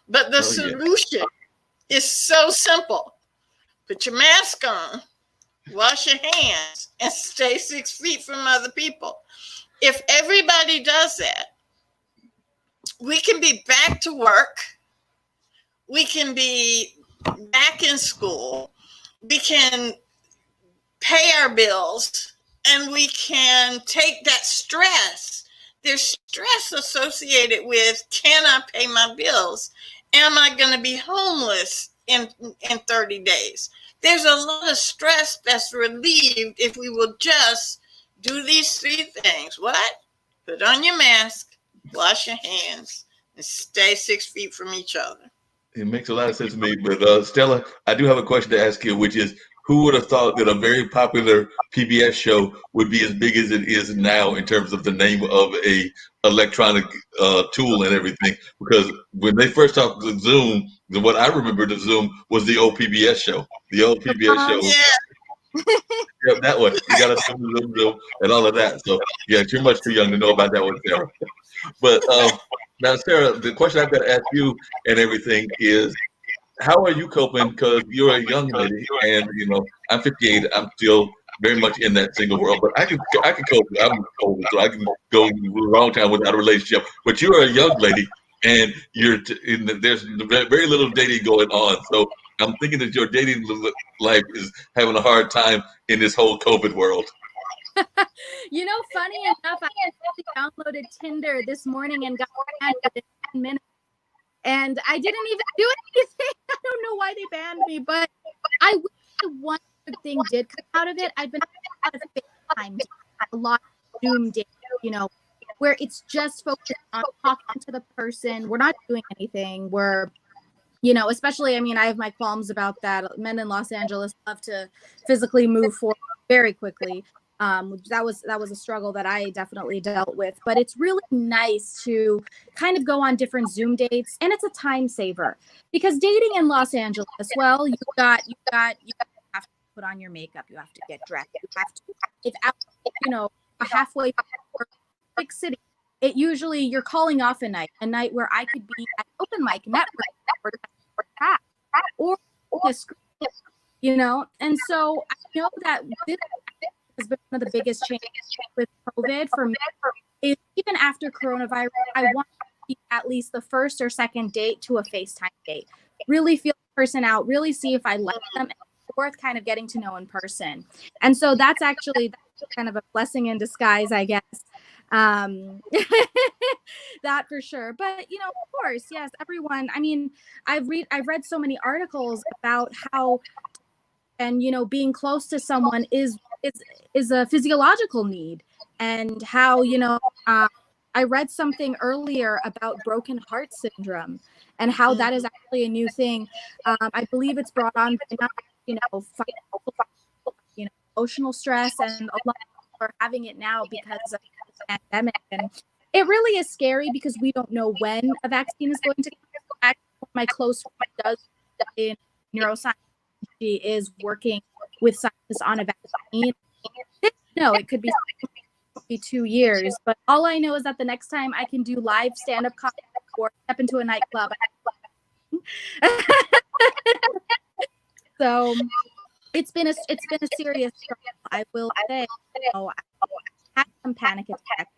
Speaker 2: But the solution is so simple. Put your mask on, wash your hands, and stay 6 feet from other people. If everybody does that, we can be back to work. We can be back in school. We can pay our bills, and we can take that stress. There's stress associated with, can I pay my bills? Am I going to be homeless in 30 days? There's a lot of stress that's relieved if we will just do these 3 things. What? Put on your mask, wash your hands, and stay 6 feet from each other.
Speaker 1: It makes a lot of sense to me. But Stella, I do have a question to ask you, which is, who would have thought that a very popular PBS show would be as big as it is now in terms of the name of a electronic tool and everything? Because when they first talked to Zoom, what I remember of Zoom was the old PBS show. The old PBS show.
Speaker 2: Yeah.
Speaker 1: Yeah, that one. You got to Zoom and all of that. So, yeah, you're much too young to know about that one, Sarah. But now, Sarah, the question I've got to ask you and everything is, how are you coping? Because you're a young lady, and I'm 58. I'm still very much in that single world, but I can cope. I'm old, so I can go a long time without a relationship. But you're a young lady, and there's very little dating going on. So I'm thinking that your dating life is having a hard time in this whole COVID world.
Speaker 3: Funny enough, I actually downloaded Tinder this morning and got banned within 10 minutes. And I didn't even do anything. I don't know why they banned me, but I wish one good thing did come out of it. I've been on a lot of FaceTime, a lot of Zoom days, where it's just focused on talking to the person. We're not doing anything. We're you know, especially, I mean, I have my qualms about that. Men in Los Angeles love to physically move forward very quickly. That was a struggle that I definitely dealt with, but it's really nice to kind of go on different Zoom dates, and it's a time saver because dating in Los Angeles, well, you have to put on your makeup, you have to get dressed, you have to, if out, you know, halfway big city, it usually you're calling off a night where I could be at open mic network or a screen, you know, and so I know that this has been one of the biggest changes with COVID for me. Is even after coronavirus, I want to keep at least the first or second date to a FaceTime date. Really feel the person out, really see if I like them, and it's worth kind of getting to know in person. And so that's kind of a blessing in disguise, I guess. That for sure. But, you know, of course, yes, everyone. I mean, I've read so many articles about how, and, you know, being close to someone is a physiological need, and how, you know, I read something earlier about broken heart syndrome and how that is actually a new thing. I believe it's brought on by, you know, emotional stress, and a lot of people are having it now because of the pandemic. And it really is scary because we don't know when a vaccine is going to come back. My close friend does in neuroscience. She is working with scientists on a vaccine. No, it could be 2 years, but all I know is that the next time I can do live stand-up comedy or step into a nightclub. So it's been a serious struggle. I will say, you know, I had some panic attacks.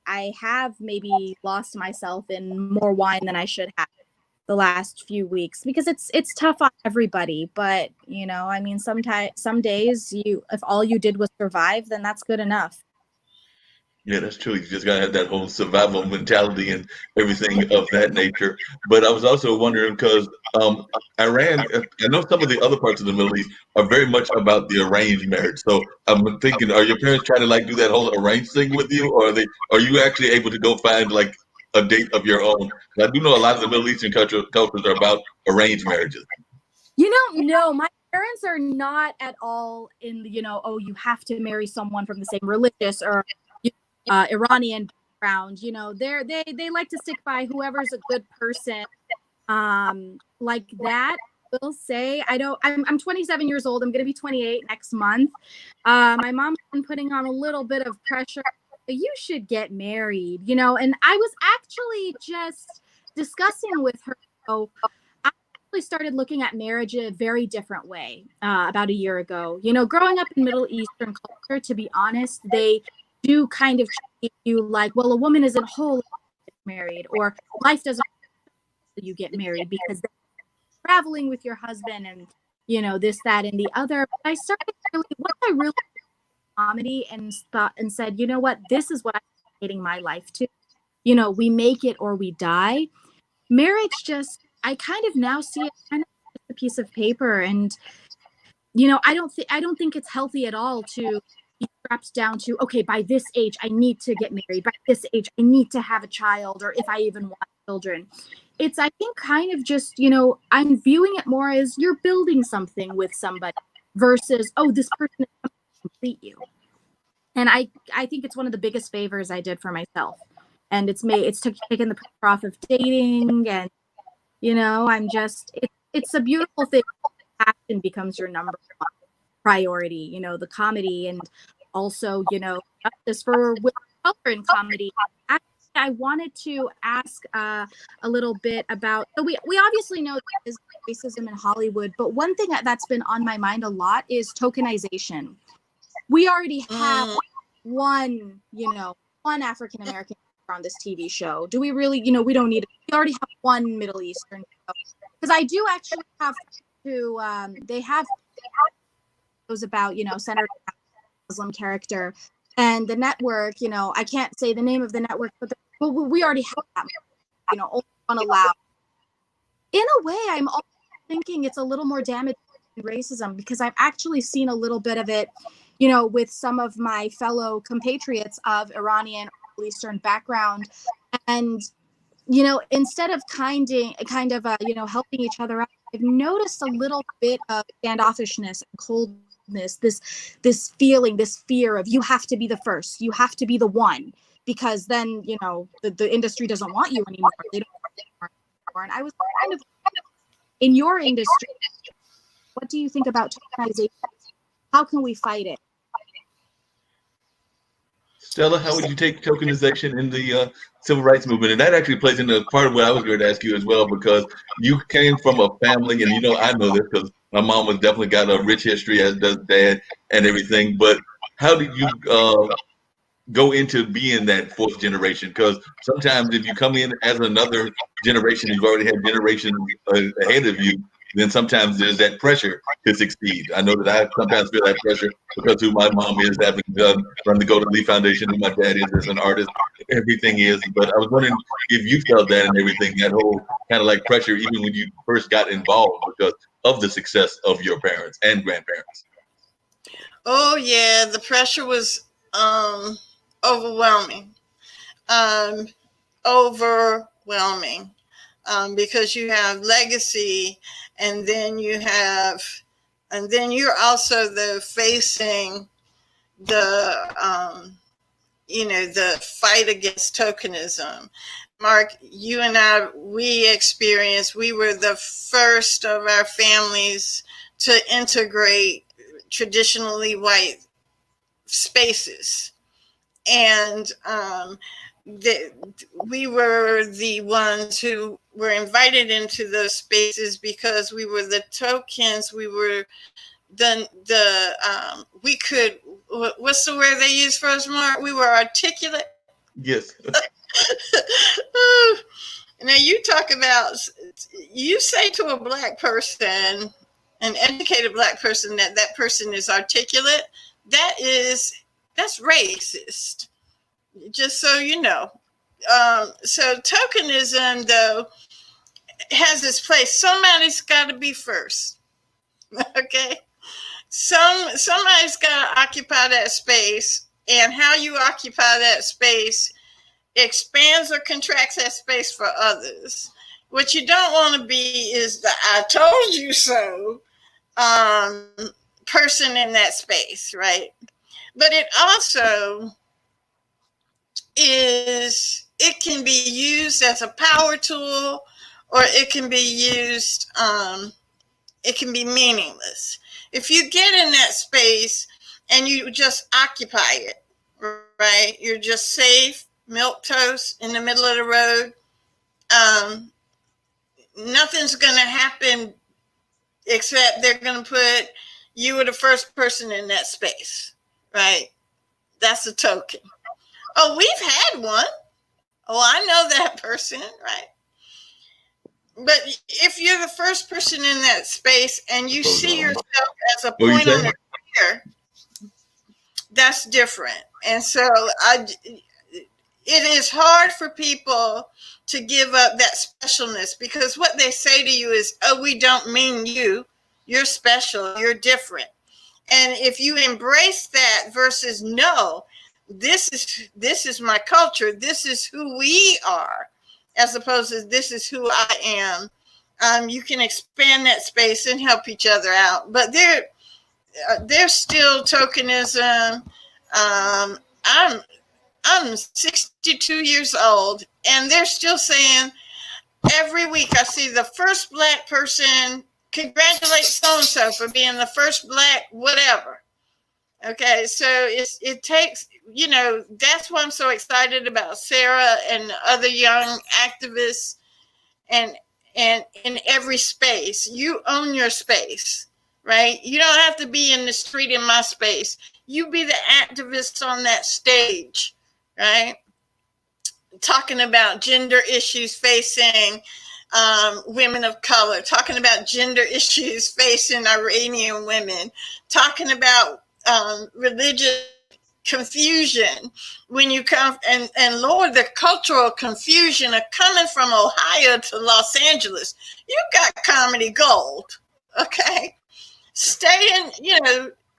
Speaker 3: I have maybe lost myself in more wine than I should have the last few weeks, because it's tough on everybody. But, you know, I mean, some days if all you did was survive, then that's good enough.
Speaker 1: Yeah, that's true. You just gotta have that whole survival mentality and everything of that nature. But I was also wondering because Iran, I know some of the other parts of the Middle East are very much about the arranged marriage. So I'm thinking, are your parents trying to like do that whole arranged thing with you, or are you actually able to go find like a date of your own? I do know a lot of the Middle Eastern cultures are about arranged marriages.
Speaker 3: You know, no, my parents are not at all in the, you know, oh, you have to marry someone from the same religious or Iranian background. You know, they like to stick by whoever's a good person, like that. Will say I'm 27 years old. I'm going to be 28 next month. My mom's been putting on a little bit of pressure. You should get married, you know, and I was actually just discussing with her. So I actually started looking at marriage a very different way about a year ago. You know, growing up in Middle Eastern culture, to be honest, they do kind of treat you like, well, a woman isn't whole married, or life doesn't you get married, because they're traveling with your husband and, you know, this, that, and the other. But I started really comedy and thought and said, you know what, this is what I'm dedicating my life to. You know, we make it or we die. Marriage just, I kind of now see it kind of as a piece of paper. And, you know, I don't think it's healthy at all to be strapped down to, okay, by this age, I need to get married. By this age, I need to have a child, or if I even want children. It's, I think, kind of just, you know, I'm viewing it more as you're building something with somebody versus, oh, this person is going to complete you. And I think it's one of the biggest favors I did for myself. And it's taken the pressure off of dating. And, you know, it's a beautiful thing. Passion becomes your number one priority, you know, the comedy, and also, you know, justice for women of color in comedy. Actually, I wanted to ask a little bit about, so we obviously know there's racism in Hollywood, but one thing that's been on my mind a lot is tokenization. We already have one African-American on this TV show. Do we really, you know, we don't need it. We already have one Middle Eastern show. Because I do actually have to, they have shows about, you know, Senator Muslim character, and the network, you know, I can't say the name of the network, but we already have that, you know, only one allowed. In a way, I'm also thinking it's a little more damaging than racism, because I've actually seen a little bit of it, you know, with some of my fellow compatriots of Iranian or Middle Eastern background. And instead of kind of helping each other out, I've noticed a little bit of standoffishness and coldness, this feeling, this fear of, you have to be the first, you have to be the one, because then, the industry doesn't want you anymore. They don't want you anymore. And I was kind of, in your industry, what do you think about tokenization? How can we fight it?
Speaker 1: Stella, how would you take tokenization in the civil rights movement? And that actually plays into part of what I was going to ask you as well, because you came from a family, and I know this because my mom was definitely got a rich history, as does dad and everything. But how did you go into being that fourth generation? Because sometimes if you come in as another generation, you've already had generations ahead of you, then sometimes there's that pressure to succeed. I know that I sometimes feel that pressure because who my mom is, having run the Golden Leaf Foundation, who my dad is as an artist, everything is. But I was wondering if you felt that and everything, that whole kind of like pressure, even when you first got involved, because of the success of your parents and grandparents.
Speaker 2: Oh yeah, the pressure was overwhelming. Overwhelming. Because you have legacy, and then you're also facing the the fight against tokenism. Mark, you and I, we were the first of our families to integrate traditionally white spaces, and we were the ones who were invited into those spaces because we were the tokens. We were we could, what's the word they use for us, Mark? We were articulate.
Speaker 1: Yes.
Speaker 2: Now you talk about, you say to a Black person, an educated Black person, that person is articulate. That's racist. Just so you know. So tokenism, though, has its place. Somebody's got to be first. Okay? Somebody's got to occupy that space, and how you occupy that space expands or contracts that space for others. What you don't want to be is the "I told you so" person in that space, right? But it also it can be used as a power tool, or it can be used, it can be meaningless. If you get in that space and you just occupy it, right? You're just safe, milquetoast in the middle of the road. Nothing's going to happen except they're going to put you were the first person in that space, right? That's a token. Oh, we've had one. Oh, I know that person, right? But if you're the first person in that space and you see yourself as a point on the spear, that's different. And so it is hard for people to give up that specialness, because what they say to you is, oh, we don't mean you. You're special. You're different. And if you embrace that versus no, this is my culture, this is who we are, as opposed to this is who I am, you can expand that space and help each other out. But there's still tokenism. I'm 62 years old, and they're still saying every week I see the first Black person congratulate so-and-so for being the first Black whatever. Okay, so it takes, that's why I'm so excited about Sarah and other young activists, and in every space. You own your space, right? You don't have to be in the street in my space. You be the activist on that stage, right? Talking about gender issues facing women of color, talking about gender issues facing Iranian women, talking about religious confusion when you come, and Lord, the cultural confusion of coming from Ohio to Los Angeles. You got comedy gold, okay? Stay in,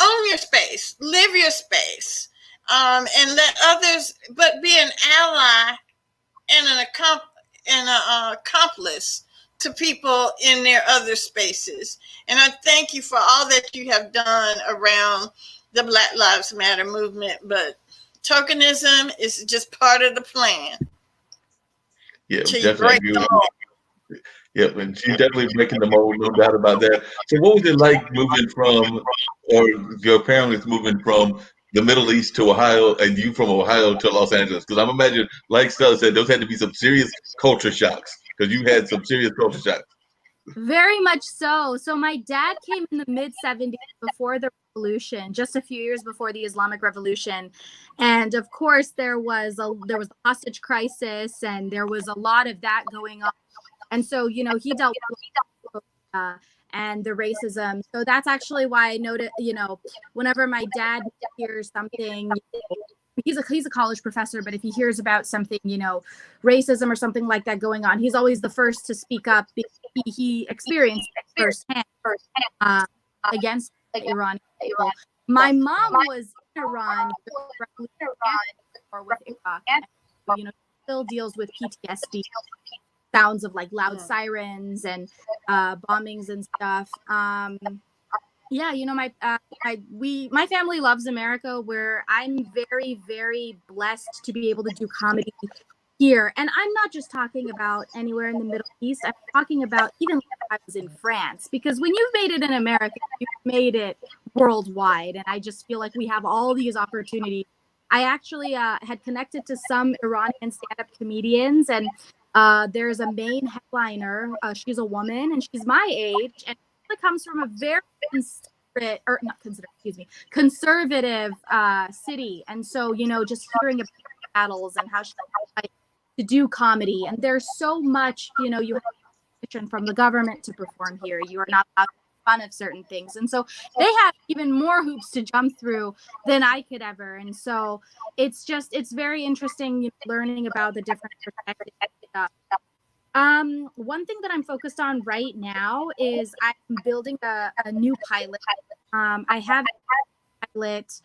Speaker 2: own your space, live your space, and let others, but be an ally and and an accomplice to people in their other spaces. And I thank you for all that you have done around the Black Lives Matter movement, but tokenism is just part of the plan.
Speaker 1: Yeah,
Speaker 2: To
Speaker 1: definitely
Speaker 2: break
Speaker 1: agree
Speaker 2: the
Speaker 1: with
Speaker 2: mold.
Speaker 1: you. Yeah, and she's definitely breaking the mold, no doubt about that. So, what was it like moving from, or your parents moving from the Middle East to Ohio, and you from Ohio to Los Angeles? Because I'm imagining, like Stella said, those had to be some serious culture shocks. Because you had some serious culture shocks.
Speaker 3: Very much so. So my dad came in the mid 70s before the revolution, just a few years before the Islamic Revolution. And of course there was a hostage crisis, and there was a lot of that going on. And so, you know, he dealt with and the racism. So that's actually why I noted, you know, whenever my dad hears something, he's a college professor, but if he hears about something, you know, racism or something like that going on, he's always the first to speak up because he experienced it firsthand against Iran. My mom was in Iran or with Iraq, and, you know, still deals with PTSD, sounds of like loud sirens and bombings and stuff. Yeah, you know, my family loves America, where I'm very, very blessed to be able to do comedy here. And I'm not just talking about anywhere in the Middle East. I'm talking about even like I was in France, because when you've made it in America, you've made it worldwide. And I just feel like we have all these opportunities. I actually had connected to some Iranian stand-up comedians, and there's a main headliner. She's a woman and she's my age, and comes from a very conservative city. And so, you know, just hearing about battles and how she tried to do comedy, and there's so much, you know, you have permission from the government to perform here. You are not allowed to make fun of certain things. And so they have even more hoops to jump through than I could ever. And so it's very interesting, you know, learning about the different perspectives. One thing that I'm focused on right now is I'm building a new pilot. I have a pilot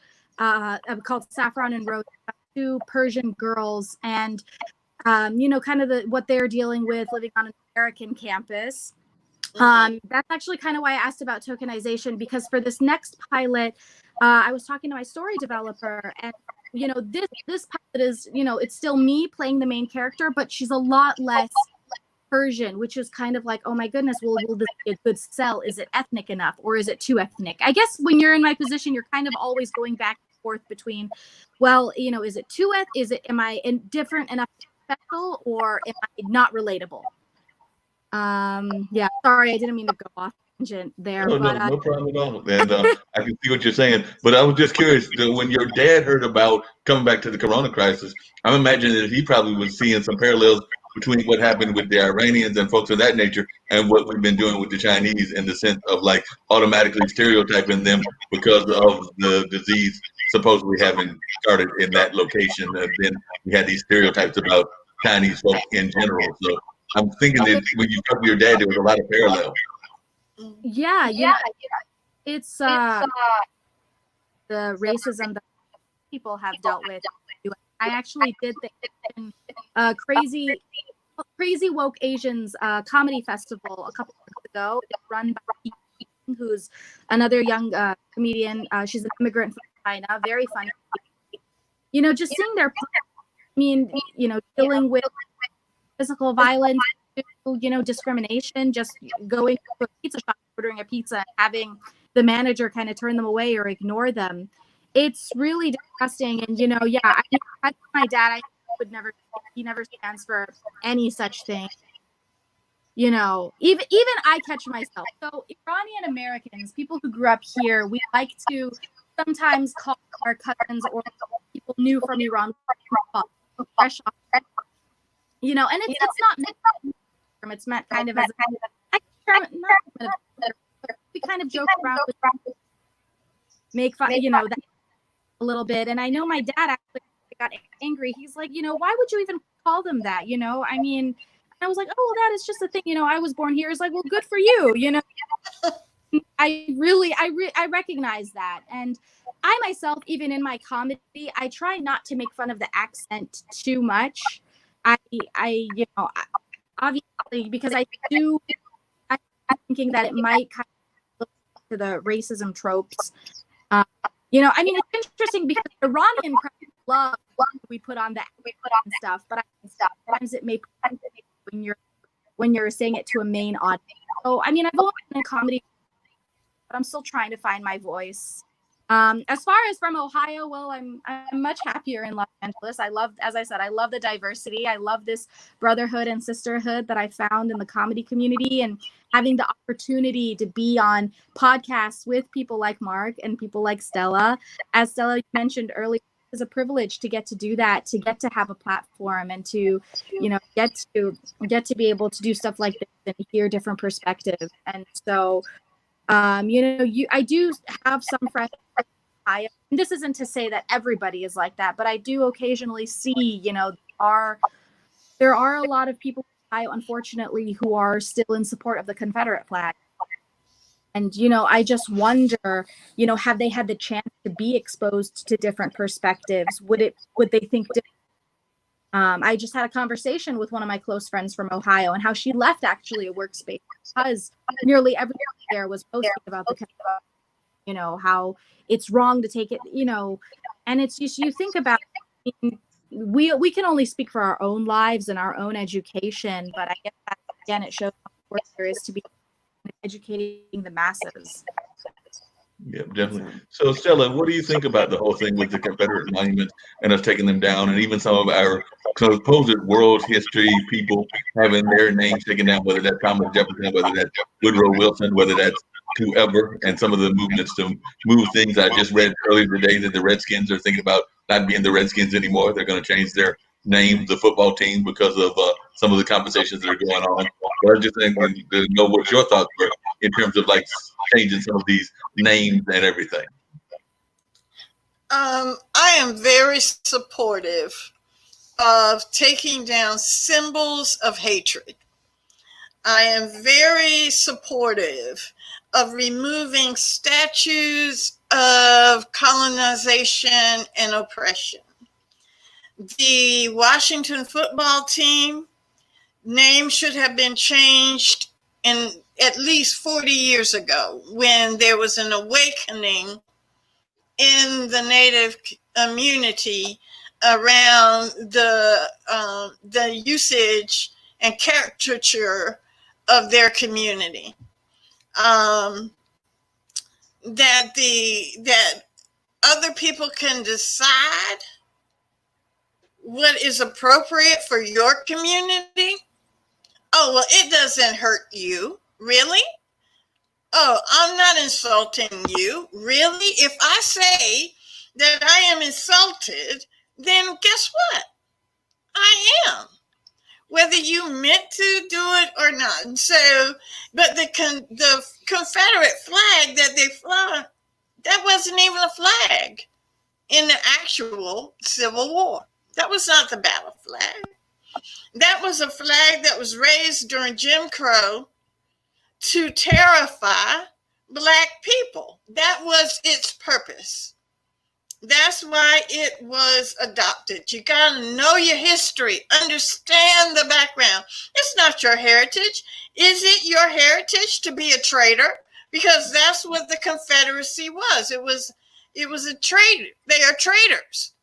Speaker 3: called Saffron and Rose, two Persian girls, and you know, kind of what they're dealing with living on an American campus. That's actually kind of why I asked about tokenization, because for this next pilot, I was talking to my story developer, and you know, this pilot is, you know, it's still me playing the main character, but she's a lot less Persian, which is kind of like, oh my goodness, will this be a good sell? Is it ethnic enough, or is it too ethnic? I guess when you're in my position, you're kind of always going back and forth between, well, you know, is it too am I indifferent enough to be special, or am I not relatable? Yeah, sorry, I didn't mean to go off tangent there.
Speaker 1: No,
Speaker 3: but
Speaker 1: no problem at all. And I can see what you're saying. But I was just curious, when your dad heard about coming back to the Corona crisis, I'm imagining that he probably was seeing some parallels between what happened with the Iranians and folks of that nature and what we've been doing with the Chinese, in the sense of like automatically stereotyping them because of the disease supposedly having started in that location. And then we had these stereotypes about Chinese folk in general. So I'm thinking that when you talk to your dad, there was a lot of parallel.
Speaker 3: Yeah, you know, it's the racism that people have dealt with. I actually did the crazy woke Asians comedy festival a couple of months ago. It's run by who's another young comedian. She's an immigrant from China, very funny. You know, just seeing their, I mean, you know, dealing with physical violence, you know, discrimination, just going to a pizza shop, ordering a pizza, and having the manager kind of turn them away or ignore them. It's really disgusting. And, you know, yeah, I my dad, he never stands for any such thing. You know, even I catch myself. So Iranian Americans, people who grew up here, we like to sometimes call our cousins or people new from Iran fresh off. You know, and it's not meant, it's meant kind of as we kind of joke around with, make fun, you know, that a little bit. And I know my dad actually got angry. He's like, you know, why would you even call them that? You know, I mean, I was like, oh, well, that is just a thing. You know, I was born here. It's like, well, good for you. You know, I recognize that. And I myself, even in my comedy, I try not to make fun of the accent too much. I you know, obviously, because I'm thinking that it might kind of look to the racism tropes. I mean, it's interesting because Iranian crowds love what we put on and stuff, but sometimes it may when you're saying it to a main audience. So, I mean, I've always been in comedy, but I'm still trying to find my voice. As far as from Ohio, well, I'm much happier in Los Angeles. As I said, I love the diversity. I love this brotherhood and sisterhood that I found in the comedy community, and having the opportunity to be on podcasts with people like Mark and people like Stella. As Stella mentioned earlier, it's a privilege to get to do that, to get to have a platform, and to, get to be able to do stuff like this and hear different perspectives. And so, I do have some friends. And this isn't to say that everybody is like that, but I do occasionally see, there are a lot of people, unfortunately, who are still in support of the Confederate flag. And, I just wonder, have they had the chance to be exposed to different perspectives? Would they think different? I just had a conversation with one of my close friends from Ohio, and how she left actually a workspace because nearly everyone there was posting about the Confederate, how it's wrong to take it, and it's just, you think about it, we can only speak for our own lives and our own education, but I guess that, again, it shows how important there is to be educating the masses.
Speaker 1: Yeah, definitely. So, Stella, what do you think about the whole thing with the Confederate monuments and us taking them down, and even some of our supposed world history people having their names taken down, whether that's Thomas Jefferson, whether that's Woodrow Wilson, whether that's whoever, and some of the movements to move things? I just read earlier today that the Redskins are thinking about not being the Redskins anymore. They're going to change their name, the football team, because of some of the conversations that are going on. But I just think to know what your thoughts were in terms of like changing some of these names and everything.
Speaker 2: I am very supportive of taking down symbols of hatred. I am very supportive of removing statues of colonization and oppression. The Washington football team name should have been changed in at least 40 years ago, when there was an awakening in the Native community around the usage and caricature of their community. That other people can decide what is appropriate for your community. Oh, well, it doesn't hurt you. Really? Oh, I'm not insulting you. Really? If I say that I am insulted, then guess what? I am. Whether you meant to do it or not. So, but the Confederate flag that they fly, that wasn't even a flag in the actual Civil War. That was not the battle flag. That was a flag that was raised during Jim Crow to terrify Black people. That was its purpose. That's why it was adopted. You got to know your history, understand the background. It's not your heritage. Is it your heritage to be a traitor? Because that's what the Confederacy was. It was a traitor. They are traitors.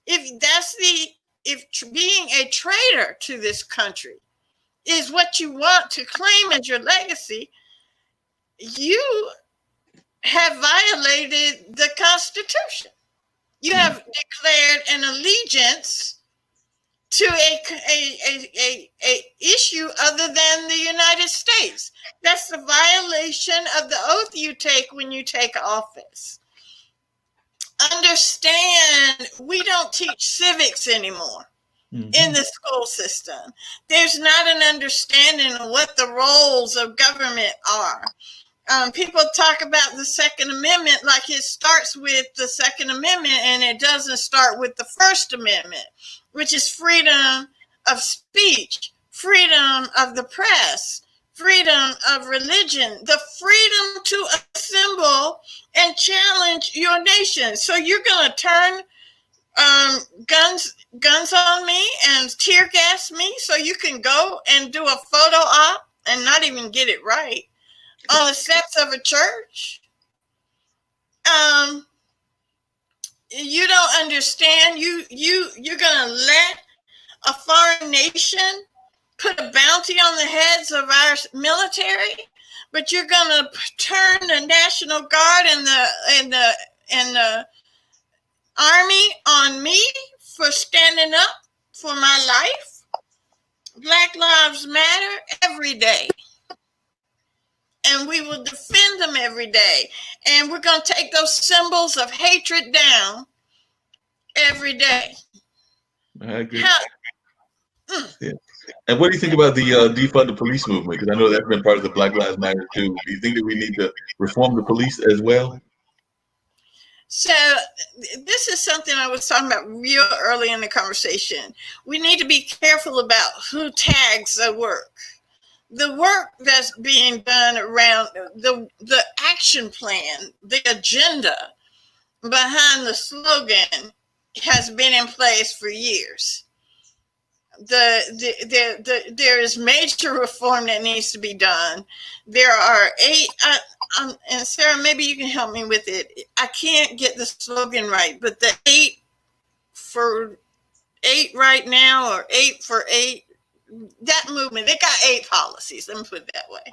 Speaker 2: If being a traitor to this country is what you want to claim as your legacy, you have violated the Constitution. You have declared an allegiance to a issue other than the United States. That's the violation of the oath you take when you take office. Understand, we don't teach civics anymore in the school system. There's not an understanding of what the roles of government are. People talk about the Second Amendment like it starts with the Second Amendment, and it doesn't start with the First Amendment, which is freedom of speech, freedom of the press, freedom of religion, the freedom to assemble and challenge your nation. So you're going to turn guns on me and tear gas me so you can go and do a photo op and not even get it right on the steps of a church. You don't understand. You're gonna let a foreign nation put a bounty on the heads of our military, but you're gonna turn the National Guard and the Army on me for standing up for my life. Black Lives Matter every day. And we will defend them every day. And we're going to take those symbols of hatred down every day.
Speaker 1: I agree. Yeah. And what do you think about the defund the police movement? Because I know that's been part of the Black Lives Matter too. Do you think that we need to reform the police as well?
Speaker 2: So this is something I was talking about real early in the conversation. We need to be careful about who tags the work. The work that's being done around the action plan, the agenda behind the slogan has been in place for years. There is major reform that needs to be done. There are 8, and Sarah, maybe you can help me with it. I can't get the slogan right, but the 8 for 8 right now, or 8 for 8, that movement, they got 8 policies. Let me put it that way.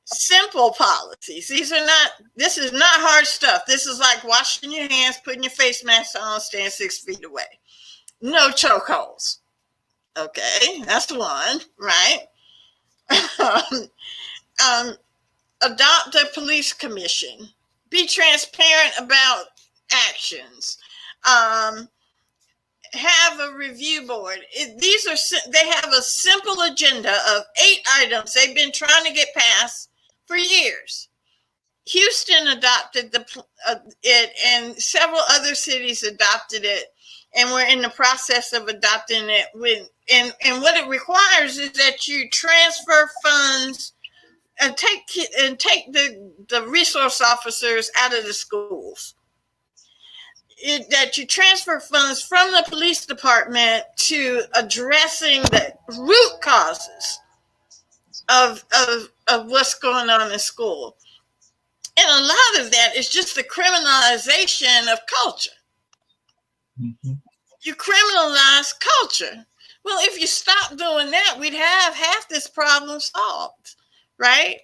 Speaker 2: Simple policies. This is not hard stuff. This is like washing your hands, putting your face mask on, staying 6 feet away. No chokeholds. Okay, that's one, right? Adopt a police commission. Be transparent about actions. Have a review board. They have a simple agenda of 8 items they've been trying to get passed for years. Houston adopted it, and several other cities adopted it, and we're in the process of adopting it. And what it requires is that you transfer funds and take the resource officers out of the schools. That you transfer funds from the police department to addressing the root causes of what's going on in school. And a lot of that is just the criminalization of culture. Mm-hmm. You criminalize culture. Well, if you stop doing that, we'd have half this problem solved, right?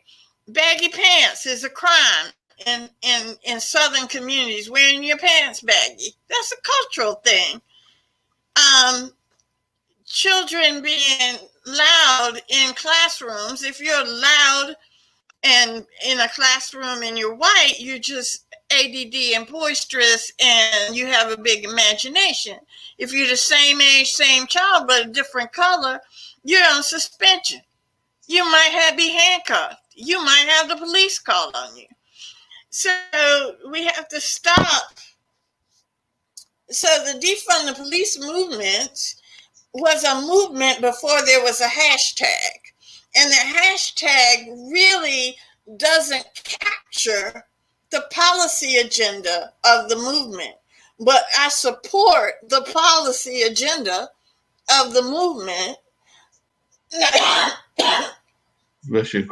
Speaker 2: Baggy pants is a crime in Southern communities, wearing your pants baggy. That's a cultural thing. Children being loud in classrooms. If you're loud and in a classroom and you're white, you're just ADD and boisterous and you have a big imagination. If you're the same age, same child, but a different color, you're on suspension. You might be handcuffed. You might have the police called on you. So we have to stop. So the defund the police movement was a movement before there was a hashtag. And the hashtag really doesn't capture the policy agenda of the movement. But I support the policy agenda of the movement.
Speaker 1: Bless you.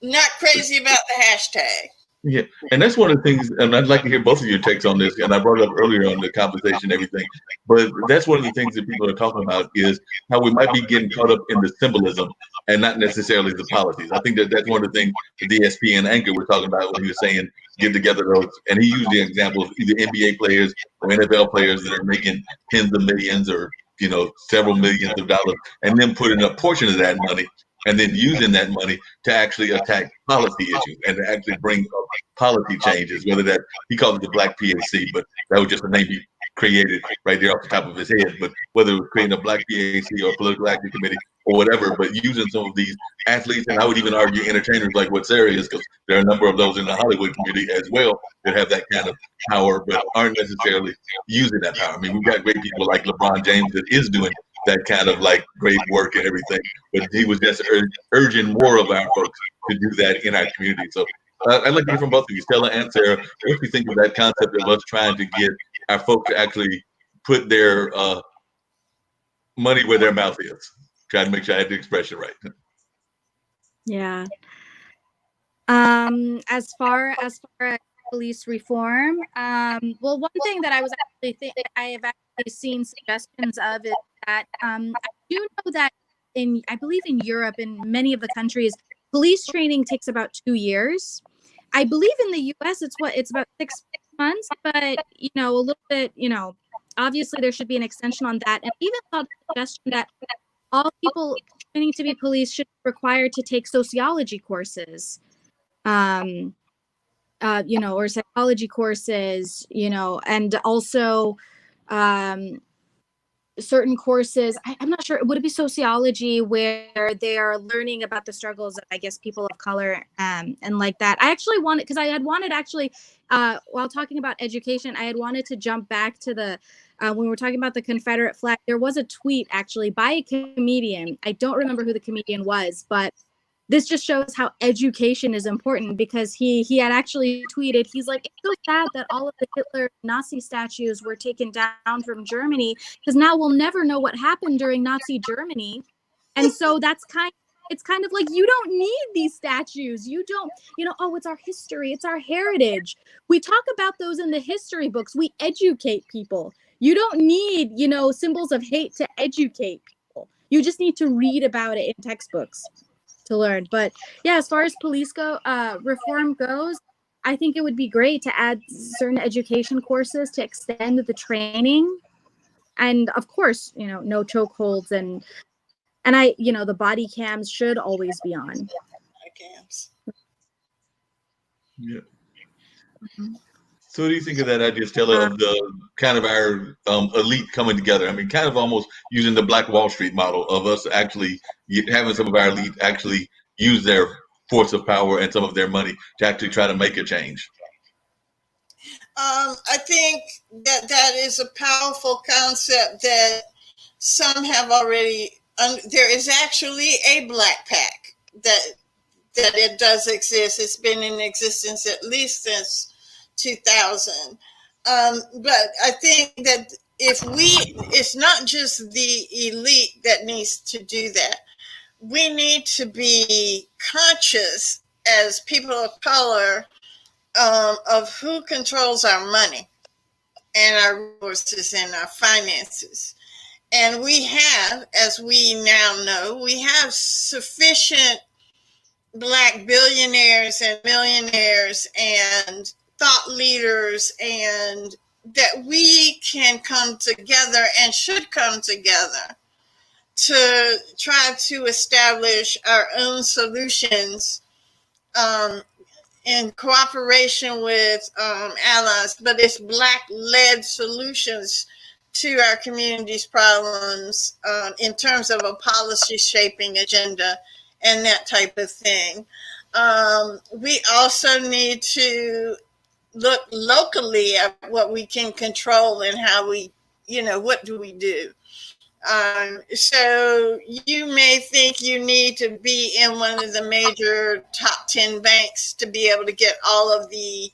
Speaker 2: Not crazy about the hashtag.
Speaker 1: Yeah, and that's one of the things, and I'd like to hear both of your takes on this, and I brought it up earlier on the conversation and everything, but that's one of the things that people are talking about is how we might be getting caught up in the symbolism and not necessarily the policies. I think that that's one of the things the DSP and Anchor were talking about when he was saying get together those, and he used the example of either NBA players or NFL players that are making tens of millions or, you know, several millions of dollars, and then putting a portion of that money and then using that money to actually attack policy issues and to actually bring up policy changes, whether that, he called it the Black PAC, but that was just a name he created right there off the top of his head. But whether it was creating a Black PAC or a political action committee or whatever, but using some of these athletes, and I would even argue entertainers like what Sarah is, because there are a number of those in the Hollywood community as well that have that kind of power, but aren't necessarily using that power. I mean, we've got great people like LeBron James that is doing that kind of like great work and everything, but he was just urging more of our folks to do that in our community. So I'd like to hear from both of you, Stella and Sarah, what do you think of that concept of us trying to get our folks to actually put their money where their mouth is. Try to make sure I had the expression right.
Speaker 3: Yeah. As far as police reform, well, one thing that I was actually I have actually seen suggestions of is that I do know that I believe in Europe, in many of the countries, police training takes about 2 years. I believe in the US it's about 6 months, but you know, a little bit, you know, obviously there should be an extension on that. And even saw the suggestion that all people training to be police should be required to take sociology courses. You know, or psychology courses, you know, and also certain courses. I'm not sure. Would it be sociology where they are learning about the struggles of, I guess, people of color and like that? I actually wanted, because I had wanted actually, while talking about education, I had wanted to jump back to the, when we were talking about the Confederate flag, there was a tweet actually by a comedian. I don't remember who the comedian was, but this just shows how education is important, because he had actually tweeted, he's like, it's so sad that all of the Hitler Nazi statues were taken down from Germany, because now we'll never know what happened during Nazi Germany. And so it's kind of like, you don't need these statues. You don't, you know, oh, it's our history, it's our heritage. We talk about those in the history books. We educate people. You don't need, you know, symbols of hate to educate people. You just need to read about it in textbooks to learn. But yeah, as far as police reform goes, I think it would be great to add certain education courses to extend the training, and of course, you know, no chokeholds, and I, you know, the body cams should always be on.
Speaker 1: Yeah. So what do you think of that idea, Stella, of the kind of our elite coming together? I mean, kind of almost using the Black Wall Street model of us actually having some of our elite actually use their force of power and some of their money to actually try to make a change.
Speaker 2: I think that is a powerful concept that some have already. There is actually a Black Pack that it does exist. It's been in existence at least since 2000. But I think that it's not just the elite that needs to do that. We need to be conscious as people of color of who controls our money and our resources and our finances. And we have, as we now know, we have sufficient Black billionaires and millionaires and thought leaders, and that we can come together and should come together to try to establish our own solutions in cooperation with allies, but it's Black-led solutions to our community's problems in terms of a policy shaping agenda and that type of thing. We also need to look locally at what we can control and how we, you know, what do we do? So you may think you need to be in one of the major top 10 banks to be able to get all of the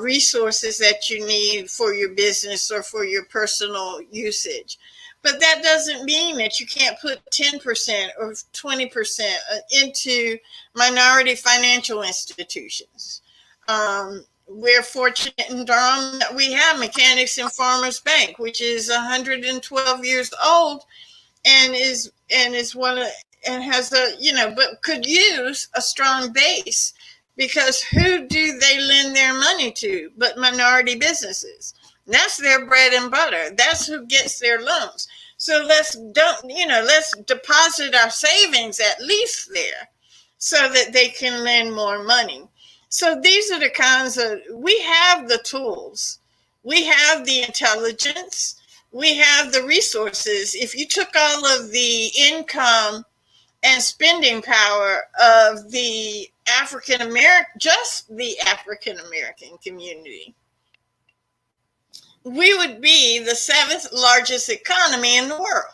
Speaker 2: resources that you need for your business or for your personal usage. But that doesn't mean that you can't put 10% or 20% into minority financial institutions. We're fortunate in Durham that we have Mechanics and Farmers Bank, which is 112 years old and is one of, and has a, you know, but could use a strong base, because who do they lend their money to but minority businesses? That's their bread and butter. That's who gets their loans. So let's deposit our savings at least there so that they can lend more money. So these are the kinds of, we have the tools, we have the intelligence, we have the resources. If you took all of the income and spending power of the just the African American community, we would be the 7th largest economy in the world.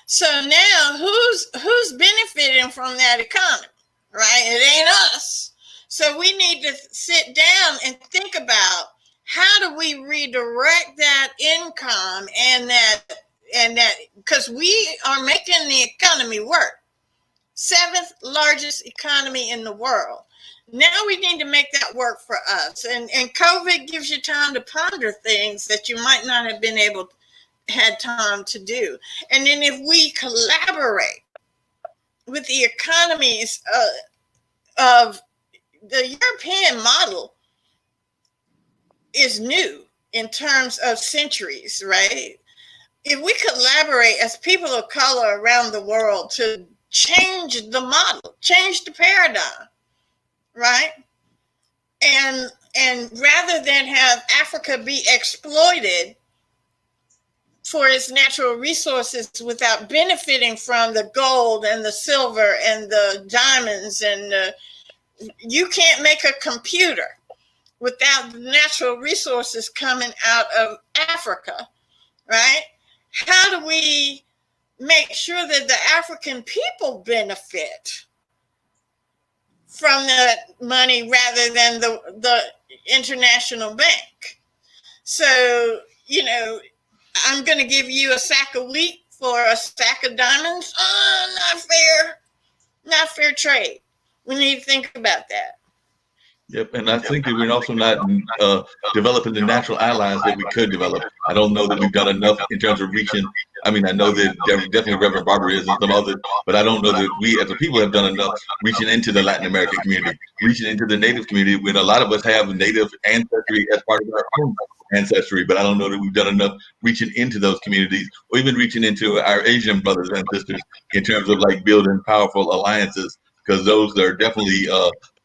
Speaker 2: So now who's benefiting from that economy? Right? It ain't us. So we need to sit down and think about, how we redirect that income and that because we are making the economy work. 7th largest economy in the world. Now we need to make that work for us. And COVID gives you time to ponder things that you might not have had time to do. And then if we collaborate with the economies of the European model is new in terms of centuries, right? If we collaborate as people of color around the world to change the model, change the paradigm, right? And rather than have Africa be exploited for its natural resources without benefiting from the gold and the silver and the diamonds you can't make a computer without the natural resources coming out of Africa, right? How do we make sure that the African people benefit from that money rather than the international bank? So, I'm going to give you a sack of wheat for a stack of diamonds. Not fair trade. We need to think about that.
Speaker 1: Yep, and I think that we're also not developing the natural allies that we could develop. I don't know that we've done enough in terms of reaching. I mean, I know that definitely Reverend Barber is and some others, but I don't know that we as a people have done enough reaching into the Latin American community, reaching into the Native community, when a lot of us have Native ancestry as part of our own ancestry, but I don't know that we've done enough reaching into those communities or even reaching into our Asian brothers and sisters in terms of like building powerful alliances, because those are definitely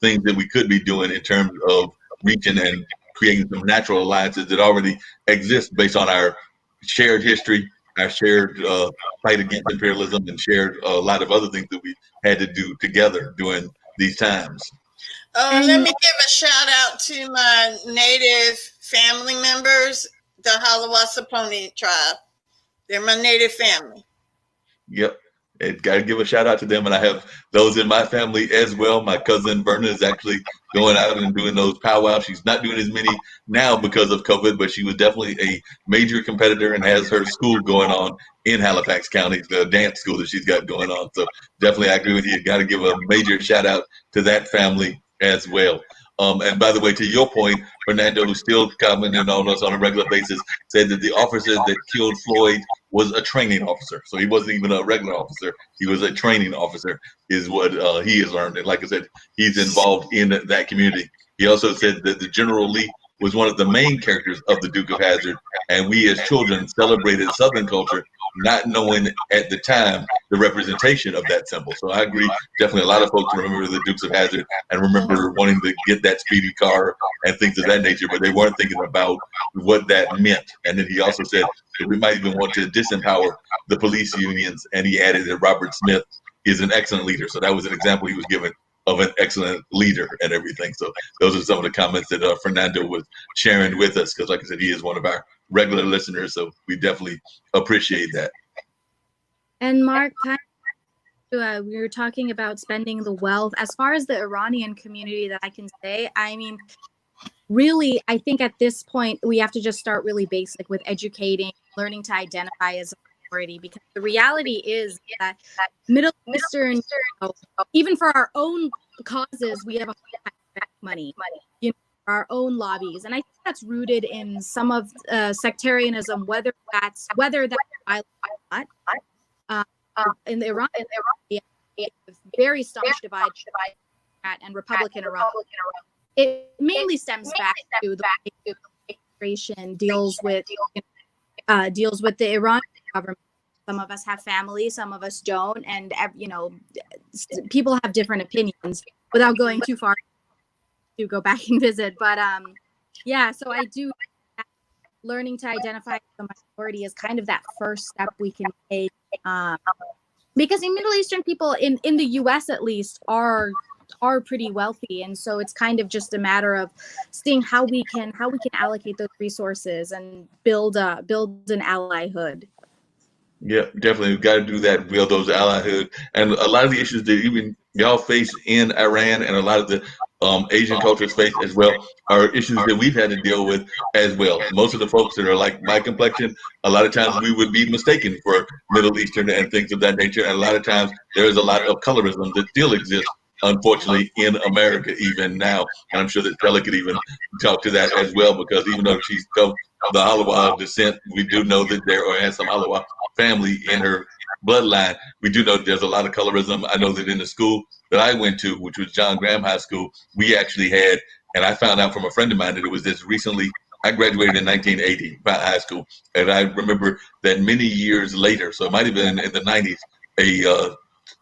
Speaker 1: things that we could be doing in terms of reaching and creating some natural alliances that already exist based on our shared history, our shared fight against imperialism, and shared a lot of other things that we had to do together during these times.
Speaker 2: Let me give a shout out to my Native family members, the Halawasaponi tribe. They're my Native family.
Speaker 1: Yep. Got to give a shout out to them. And I have those in my family as well. My cousin Berna is actually going out and doing those powwows. She's not doing as many now because of COVID, but she was definitely a major competitor and has her school going on in Halifax County, the dance school that she's got going on. So definitely I agree with you. Got to give a major shout out to that family as well. And by the way, to your point, Fernando, who's still commenting on us on a regular basis, said that the officer that killed Floyd was a training officer. So he wasn't even a regular officer. He was a training officer is what he has learned. And like I said, he's involved in that community. He also said that the General Lee was one of the main characters of the Duke of Hazzard. And we as children celebrated Southern culture, not knowing at the time the representation of that symbol. So I agree. Definitely a lot of folks remember the Dukes of Hazzard and remember wanting to get that speedy car and things of that nature, but they weren't thinking about what that meant. And then he also said that we might even want to disempower the police unions. And he added that Robert Smith is an excellent leader. So that was an example he was given of an excellent leader and everything. So those are some of the comments that Fernando was sharing with us, because like I said, he is one of our regular listeners. So we definitely appreciate that.
Speaker 3: And Mark, we were talking about spending the wealth. As far as the Iranian community that I can say, I mean, really, I think at this point, we have to just start really basic with educating, learning to identify as a minority, because the reality is that Middle Eastern, even for our own causes, we have a money, our own lobbies. And I think that's rooted in some of sectarianism, whether that's violent or not. In Iran, very staunch divide and Republican Iran. It mainly stems back to the way administration deals with the Iranian government. Some of us have family, some of us don't, and people have different opinions. Without going too far to go back and visit, but so I do. Learning to identify as a minority is kind of that first step we can take, because in Middle Eastern people in the U.S. at least are pretty wealthy, and so it's kind of just a matter of seeing how we can allocate those resources and build an allyhood.
Speaker 1: Yeah, definitely. We've got to do that, build those allyhood. And a lot of the issues that even y'all face in Iran and a lot of the Asian cultures face as well are issues that we've had to deal with as well. Most of the folks that are like my complexion, a lot of times we would be mistaken for Middle Eastern and things of that nature. And a lot of times there is a lot of colorism that still exists, unfortunately, in America even now. And I'm sure that Stella could even talk to that as well, because even though she's of the Halawa descent, we do know that there or has some Halawa family in her bloodline. We do know there's a lot of colorism. I know that in the school that I went to, which was John Graham High School, we actually had, and I found out from a friend of mine that it was this recently. I graduated in 1980 by high school, and I remember that many years later, so it might have been in the 90s, a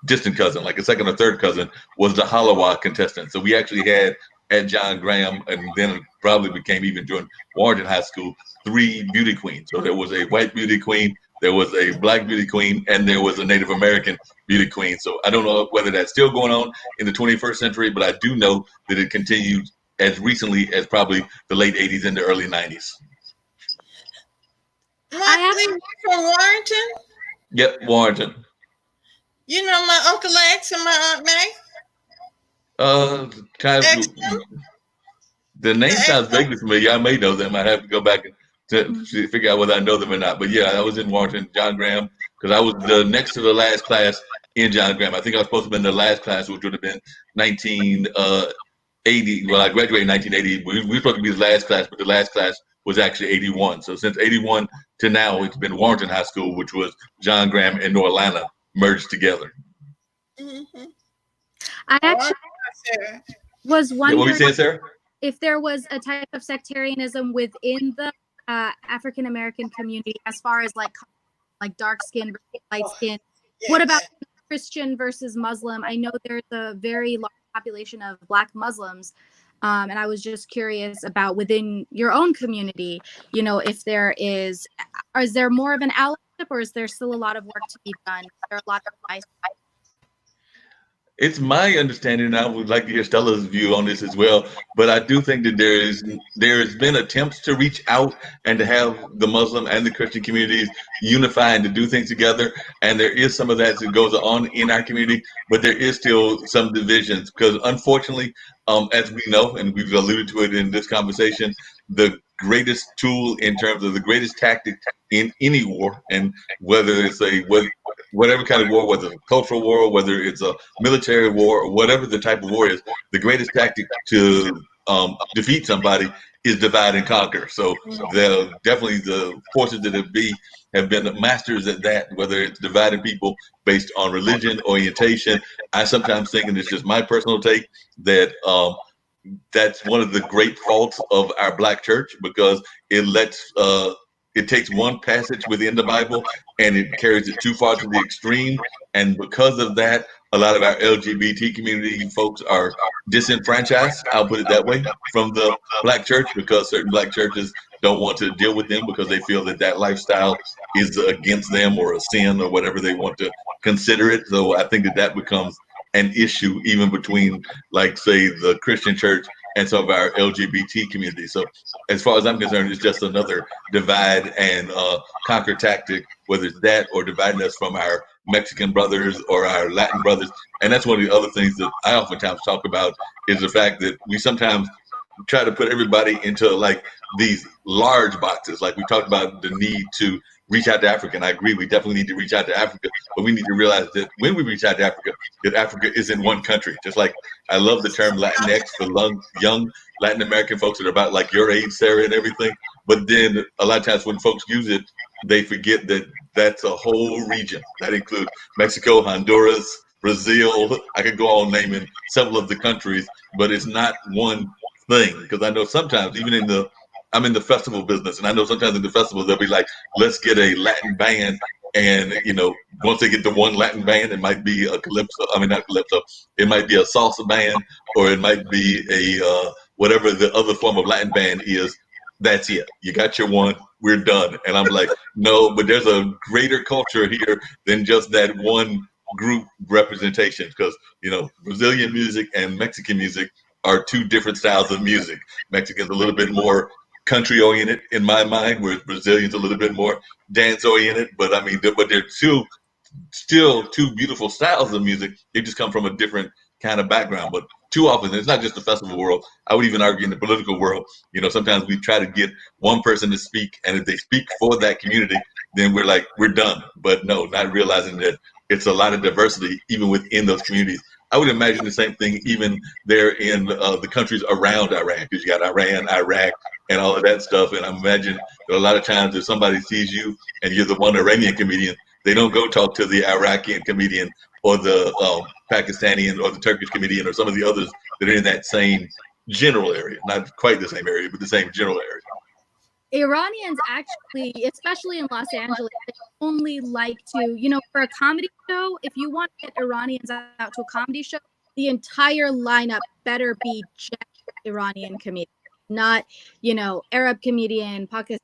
Speaker 1: distant cousin, like a second or third cousin, was the Halawa contestant. So we actually had at John Graham, and then it probably became even during Warrenton High School, 3 beauty queens. So there was a white beauty queen, there was a black beauty queen, and there was a Native American beauty queen. So I don't know whether that's still going on in the 21st century, but I do know that it continued as recently as probably the late 80s and the early 90s.
Speaker 2: Mark Lee from Warrenton?
Speaker 1: Yep, Warrenton.
Speaker 2: You know my Uncle X and my Aunt May?
Speaker 1: The name sounds vaguely familiar. I may know them. I have to go back and to figure out whether I know them or not. But yeah, I was in Warrenton, John Graham, because I was the next to the last class in John Graham. I think I was supposed to be in the last class, which would have been 1980. Well, I graduated in 1980. We were supposed to be the last class, but the last class was actually 81. So since 81 to now, it's been Warrenton High School, which was John Graham and Norlana merged together.
Speaker 2: Mm-hmm.
Speaker 3: I actually was wondering
Speaker 1: what were you saying, Sarah?
Speaker 3: If there was a type of sectarianism within the African American community, as far as like dark skin versus light skin. Yeah. What about Christian versus Muslim? I know there's a very large population of Black Muslims, and I was just curious about within your own community, you know, if there is there more of an allyship, or is there still a lot of work to be done? Is there a lot of advice?
Speaker 1: It's my understanding, and I would like to hear Stella's view on this as well, but I do think that there's been attempts to reach out and to have the Muslim and the Christian communities unify and to do things together, and there is some of that goes on in our community, but there is still some divisions, because unfortunately, as we know, and we've alluded to it in this conversation, the greatest tool in terms of the greatest tactic in any war, and whether it's whatever kind of war, whether it's a cultural war, whether it's a military war, or whatever the type of war is, the greatest tactic to defeat somebody is divide and conquer. So definitely the forces that have been masters at that, whether it's dividing people based on religion, orientation. I sometimes think, and it's just my personal take, that that's one of the great faults of our Black church, because it takes one passage within the Bible and it carries it too far to the extreme. And because of that, a lot of our LGBT community folks are disenfranchised, I'll put it that way, from the Black church, because certain Black churches don't want to deal with them because they feel that lifestyle is against them or a sin or whatever they want to consider it. So I think that becomes an issue even between, like, say, the Christian church and some of our LGBT community. So as far as I'm concerned, it's just another divide and conquer tactic, whether it's that or dividing us from our Mexican brothers or our Latin brothers. And that's one of the other things that I oftentimes talk about, is the fact that we sometimes try to put everybody into like these large boxes. Like we talked about the need to reach out to Africa, and I agree, we definitely need to reach out to Africa, but we need to realize that when we reach out to Africa, that Africa isn't one country. Just like I love the term Latinx for young Latin American folks that are about like your age, Sarah, and everything. But then a lot of times when folks use it, they forget that that's a whole region. That includes Mexico, Honduras, Brazil. I could go on naming several of the countries, but it's not one thing. Because I know sometimes, even I'm in the festival business, and I know sometimes in the festivals they'll be like, let's get a Latin band, and once they get the one Latin band, it might be a calypso. I mean, not calypso. It might be a salsa band, or it might be a whatever the other form of Latin band is. That's it. You got your one. We're done. And I'm like, no, but there's a greater culture here than just that one group representation, because Brazilian music and Mexican music are two different styles of music. Mexican's a little bit more country oriented in my mind, whereas Brazilian's a little bit more dance oriented. But I mean, but they're still two beautiful styles of music. They just come from a different kind of background. But too often, it's not just the festival world. I would even argue in the political world, sometimes we try to get one person to speak, and if they speak for that community, then we're done. But no, not realizing that it's a lot of diversity even within those communities. I would imagine the same thing even there in the countries around Iran, because you got Iran, Iraq, and all of that stuff. And I imagine that a lot of times if somebody sees you and you're the one Iranian comedian, they don't go talk to the Iraqi comedian or the Pakistani or the Turkish comedian or some of the others that are in that same general area. Not quite the same area, but the same general area.
Speaker 3: Iranians actually, especially in Los Angeles, they only like to, for a comedy show, if you want to get Iranians out to a comedy show, the entire lineup better be just Iranian comedian, not, Arab comedian, Pakistan,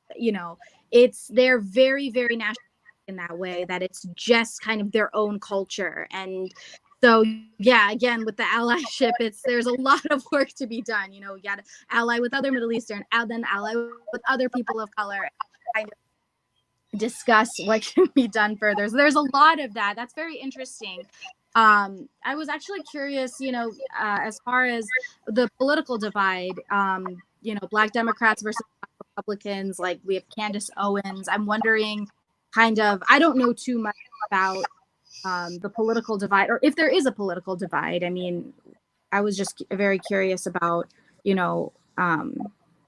Speaker 3: they're very, very national in that way, that it's just kind of their own culture. And so, yeah, again, with the allyship, there's a lot of work to be done. You got to ally with other Middle Eastern, and then ally with other people of color, and kind of discuss what can be done further. So there's a lot of that. That's very interesting. I was actually curious, as far as the political divide, Black Democrats versus Black Republicans, like we have Candace Owens. I'm wondering, I don't know too much about the political divide, or if there is a political divide. I mean, I was just very curious about,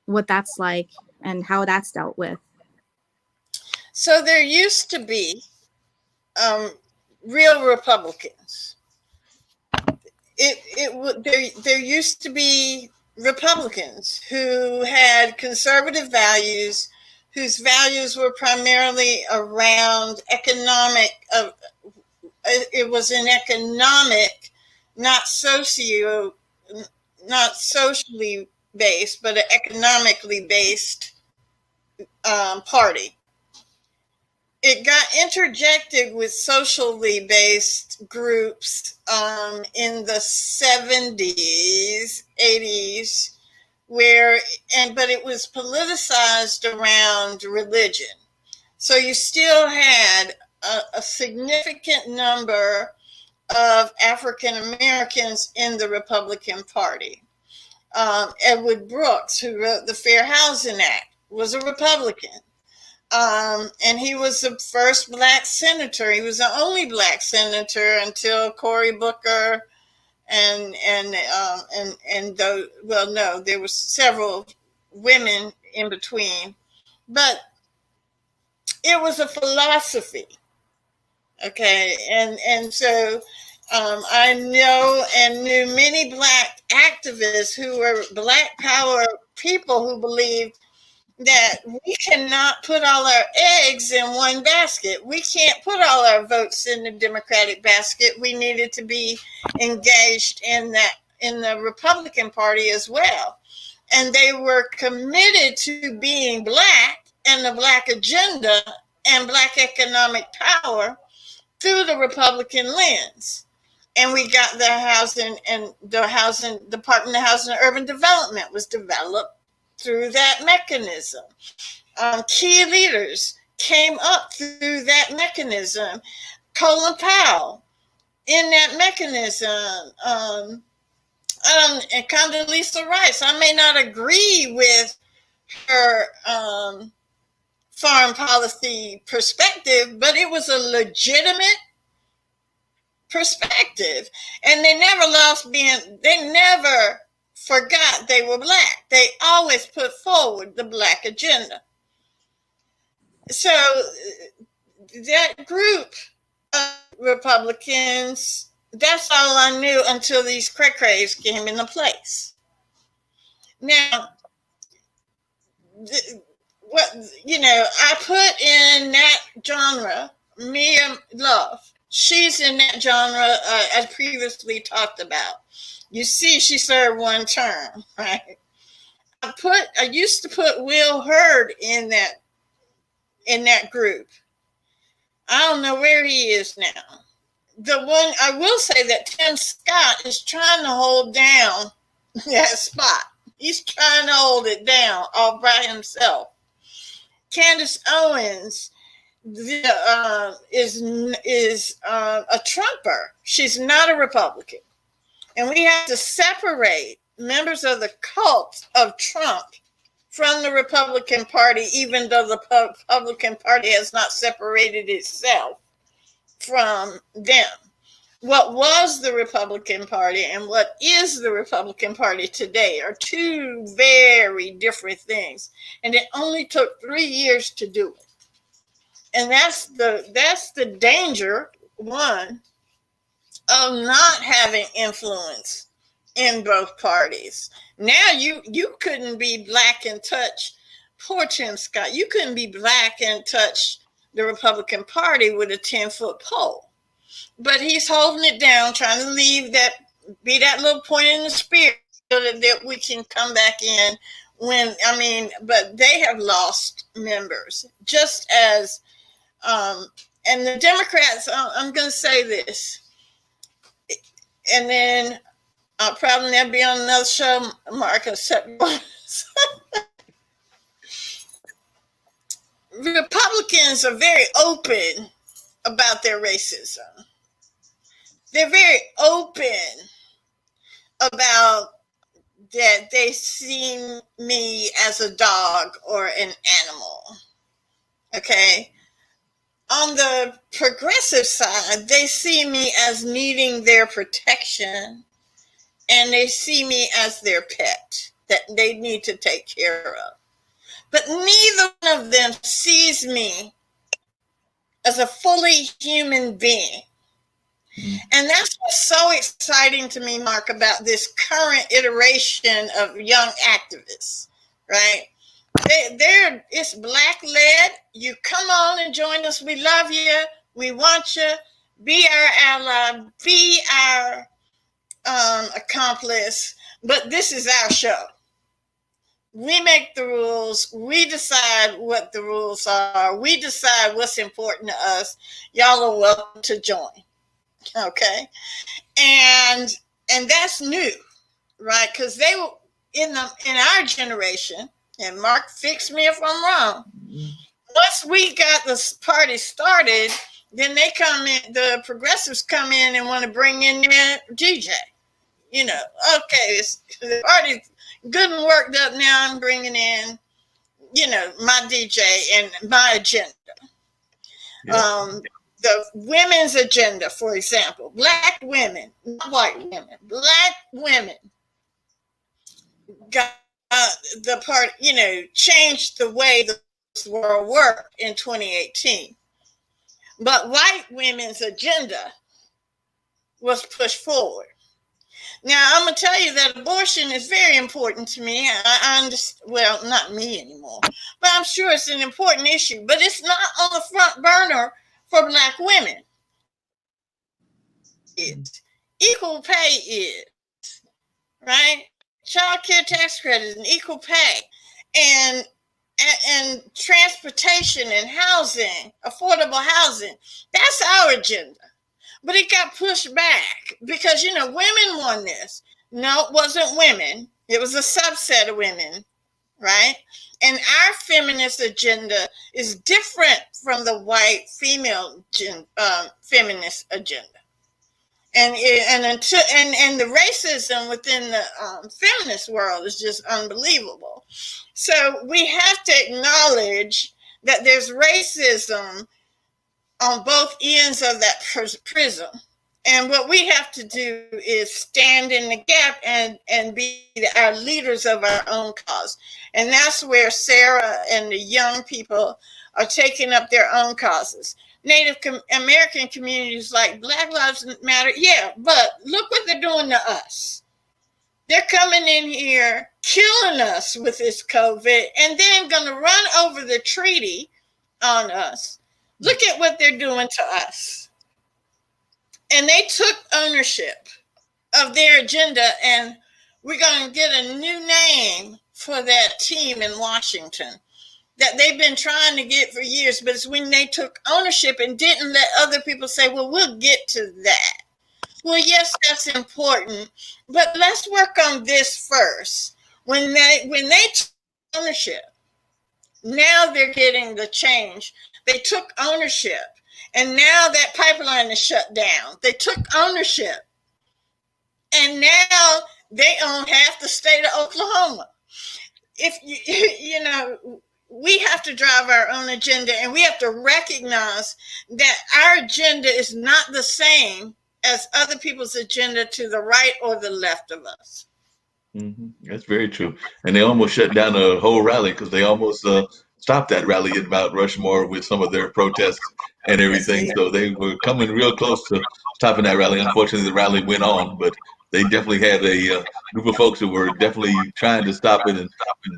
Speaker 3: what that's like and how that's dealt with.
Speaker 2: So there used to be real Republicans. There used to be Republicans who had conservative values, whose values were primarily around economic. It was an economic, not socially based, but an economically based party. It got interjected with socially based groups in the 70s, 80s, but it was politicized around religion. So you still had a significant number of African Americans in the Republican Party. Edward Brooks, who wrote the Fair Housing Act, was a Republican. And he was the first Black senator. He was the only Black senator until Cory Booker there were several women in between, but it was a philosophy. Okay. And so I know and knew many Black activists who were Black power people who believed that we cannot put all our eggs in one basket. We can't put all our votes in the Democratic basket. We needed to be engaged in the Republican Party as well. And they were committed to being Black and the Black agenda and Black economic power through the Republican lens. And we got the housing, and the housing Department of Housing and Urban Development was developed through that mechanism. Key leaders came up through that mechanism. Colin Powell in that mechanism, and Condoleezza Rice. I may not agree with her foreign policy perspective, but it was a legitimate perspective. And they never forgot they were Black. They always put forward the Black agenda. So that group of Republicans, that's all I knew until these cray-crays came into place. Now, I put in that genre, Mia Love. She's in that genre I previously talked about. You see, she served one term, right? I used to put Will Hurd in that group. I don't know where he is now. The one I will say that Tim Scott is trying to hold down that spot. He's trying to hold it down all by himself. Candace Owens is a Trumper. She's not a Republican. And we have to separate members of the cult of Trump from the Republican Party, even though the Republican Party has not separated itself from them. What was the Republican Party and what is the Republican Party today are two very different things. And it only took 3 years to do it. And that's the danger, one, of not having influence in both parties. Now you couldn't be black and touch, poor Tim Scott, you couldn't be black and touch the Republican Party with a 10-foot pole. But he's holding it down, trying to be that little point in the spear so that we can come back in but they have lost members. Just as, and the Democrats, I'm going to say this, and then I'll probably never be on another show, Mark, except Republicans are very open about their racism. They're very open about that they see me as a dog or an animal. Okay? On the progressive side, they see me as needing their protection, and they see me as their pet that they need to take care of. But neither one of them sees me as a fully human being. And that's what's so exciting to me, Mark, about this current iteration of young activists, right? It's black-led. You come on and join us. We love you. We want you. Be our ally. Be our accomplice. But this is our show. We make the rules. We decide what the rules are. We decide what's important to us. Y'all are welcome to join. Okay. And that's new, right? Because they were in our generation, and Mark, fix me if I'm wrong. Once we got this party started, then they come in, the progressives come in and want to bring in their DJ. You know, okay, the party's good and worked up. Now I'm bringing in, my DJ and my agenda. Yeah. The women's agenda, for example, black women, not white women, black women got the part, changed the way the world worked in 2018. But white women's agenda was pushed forward. Now, I'm going to tell you that abortion is very important to me. I understand, well, not me anymore, but I'm sure it's an important issue, but it's not on the front burner for black women. Equal pay is, right? Child care tax credit and equal pay and transportation and housing, affordable housing. That's our agenda. But it got pushed back because, women won this. No, it wasn't women. It was a subset of women, right? And our feminist agenda is different from the white female feminist agenda. And the racism within the feminist world is just unbelievable. So we have to acknowledge that there's racism on both ends of that prism. And what we have to do is stand in the gap and be our leaders of our own cause. And that's where Sarah and the young people are taking up their own causes. Native American communities like Black Lives Matter, yeah, but look what they're doing to us. They're coming in here, killing us with this COVID, and then going to run over the treaty on us. Look at what they're doing to us. And they took ownership of their agenda, and we're going to get a new name for that team in Washington that they've been trying to get for years, but it's when they took ownership and didn't let other people say, well, we'll get to that. Well, yes, that's important, but let's work on this first. When they took ownership, now they're getting the change. They took ownership, and now that pipeline is shut down. They took ownership, and now they own half the state of Oklahoma. If you know, we have to drive our own agenda, and we have to recognize that our agenda is not the same as other people's agenda to the right or the left of us.
Speaker 1: Mm-hmm. That's very true. And they almost shut down a whole rally because they almost stopped that rally at Mount Rushmore with some of their protests and everything. So they were coming real close to stopping that rally. Unfortunately, the rally went on, but they definitely had a group of folks who were definitely trying to stop it and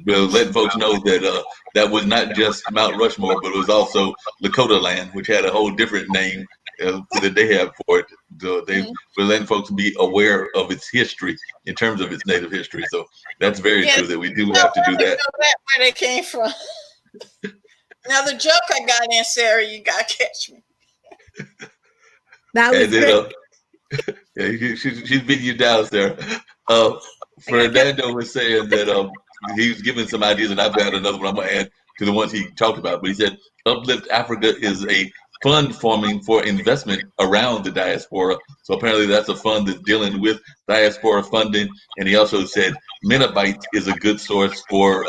Speaker 1: letting folks know that that was not just Mount Rushmore, but it was also Lakota land, which had a whole different name that they have for it. So they were letting folks be aware of its history in terms of its native history. So that's very true that we do have to do that.
Speaker 2: Where they came from. Now the joke I got in, Sarah, you got to catch me.
Speaker 3: That was good.
Speaker 1: Yeah, she's beating you down, Sarah. Fernando was saying that he was giving some ideas, and I've got another one I'm going to add to the ones he talked about. But he said Uplift Africa is a fund forming for investment around the diaspora. So apparently that's a fund that's dealing with diaspora funding. And he also said Menabytes is a good source for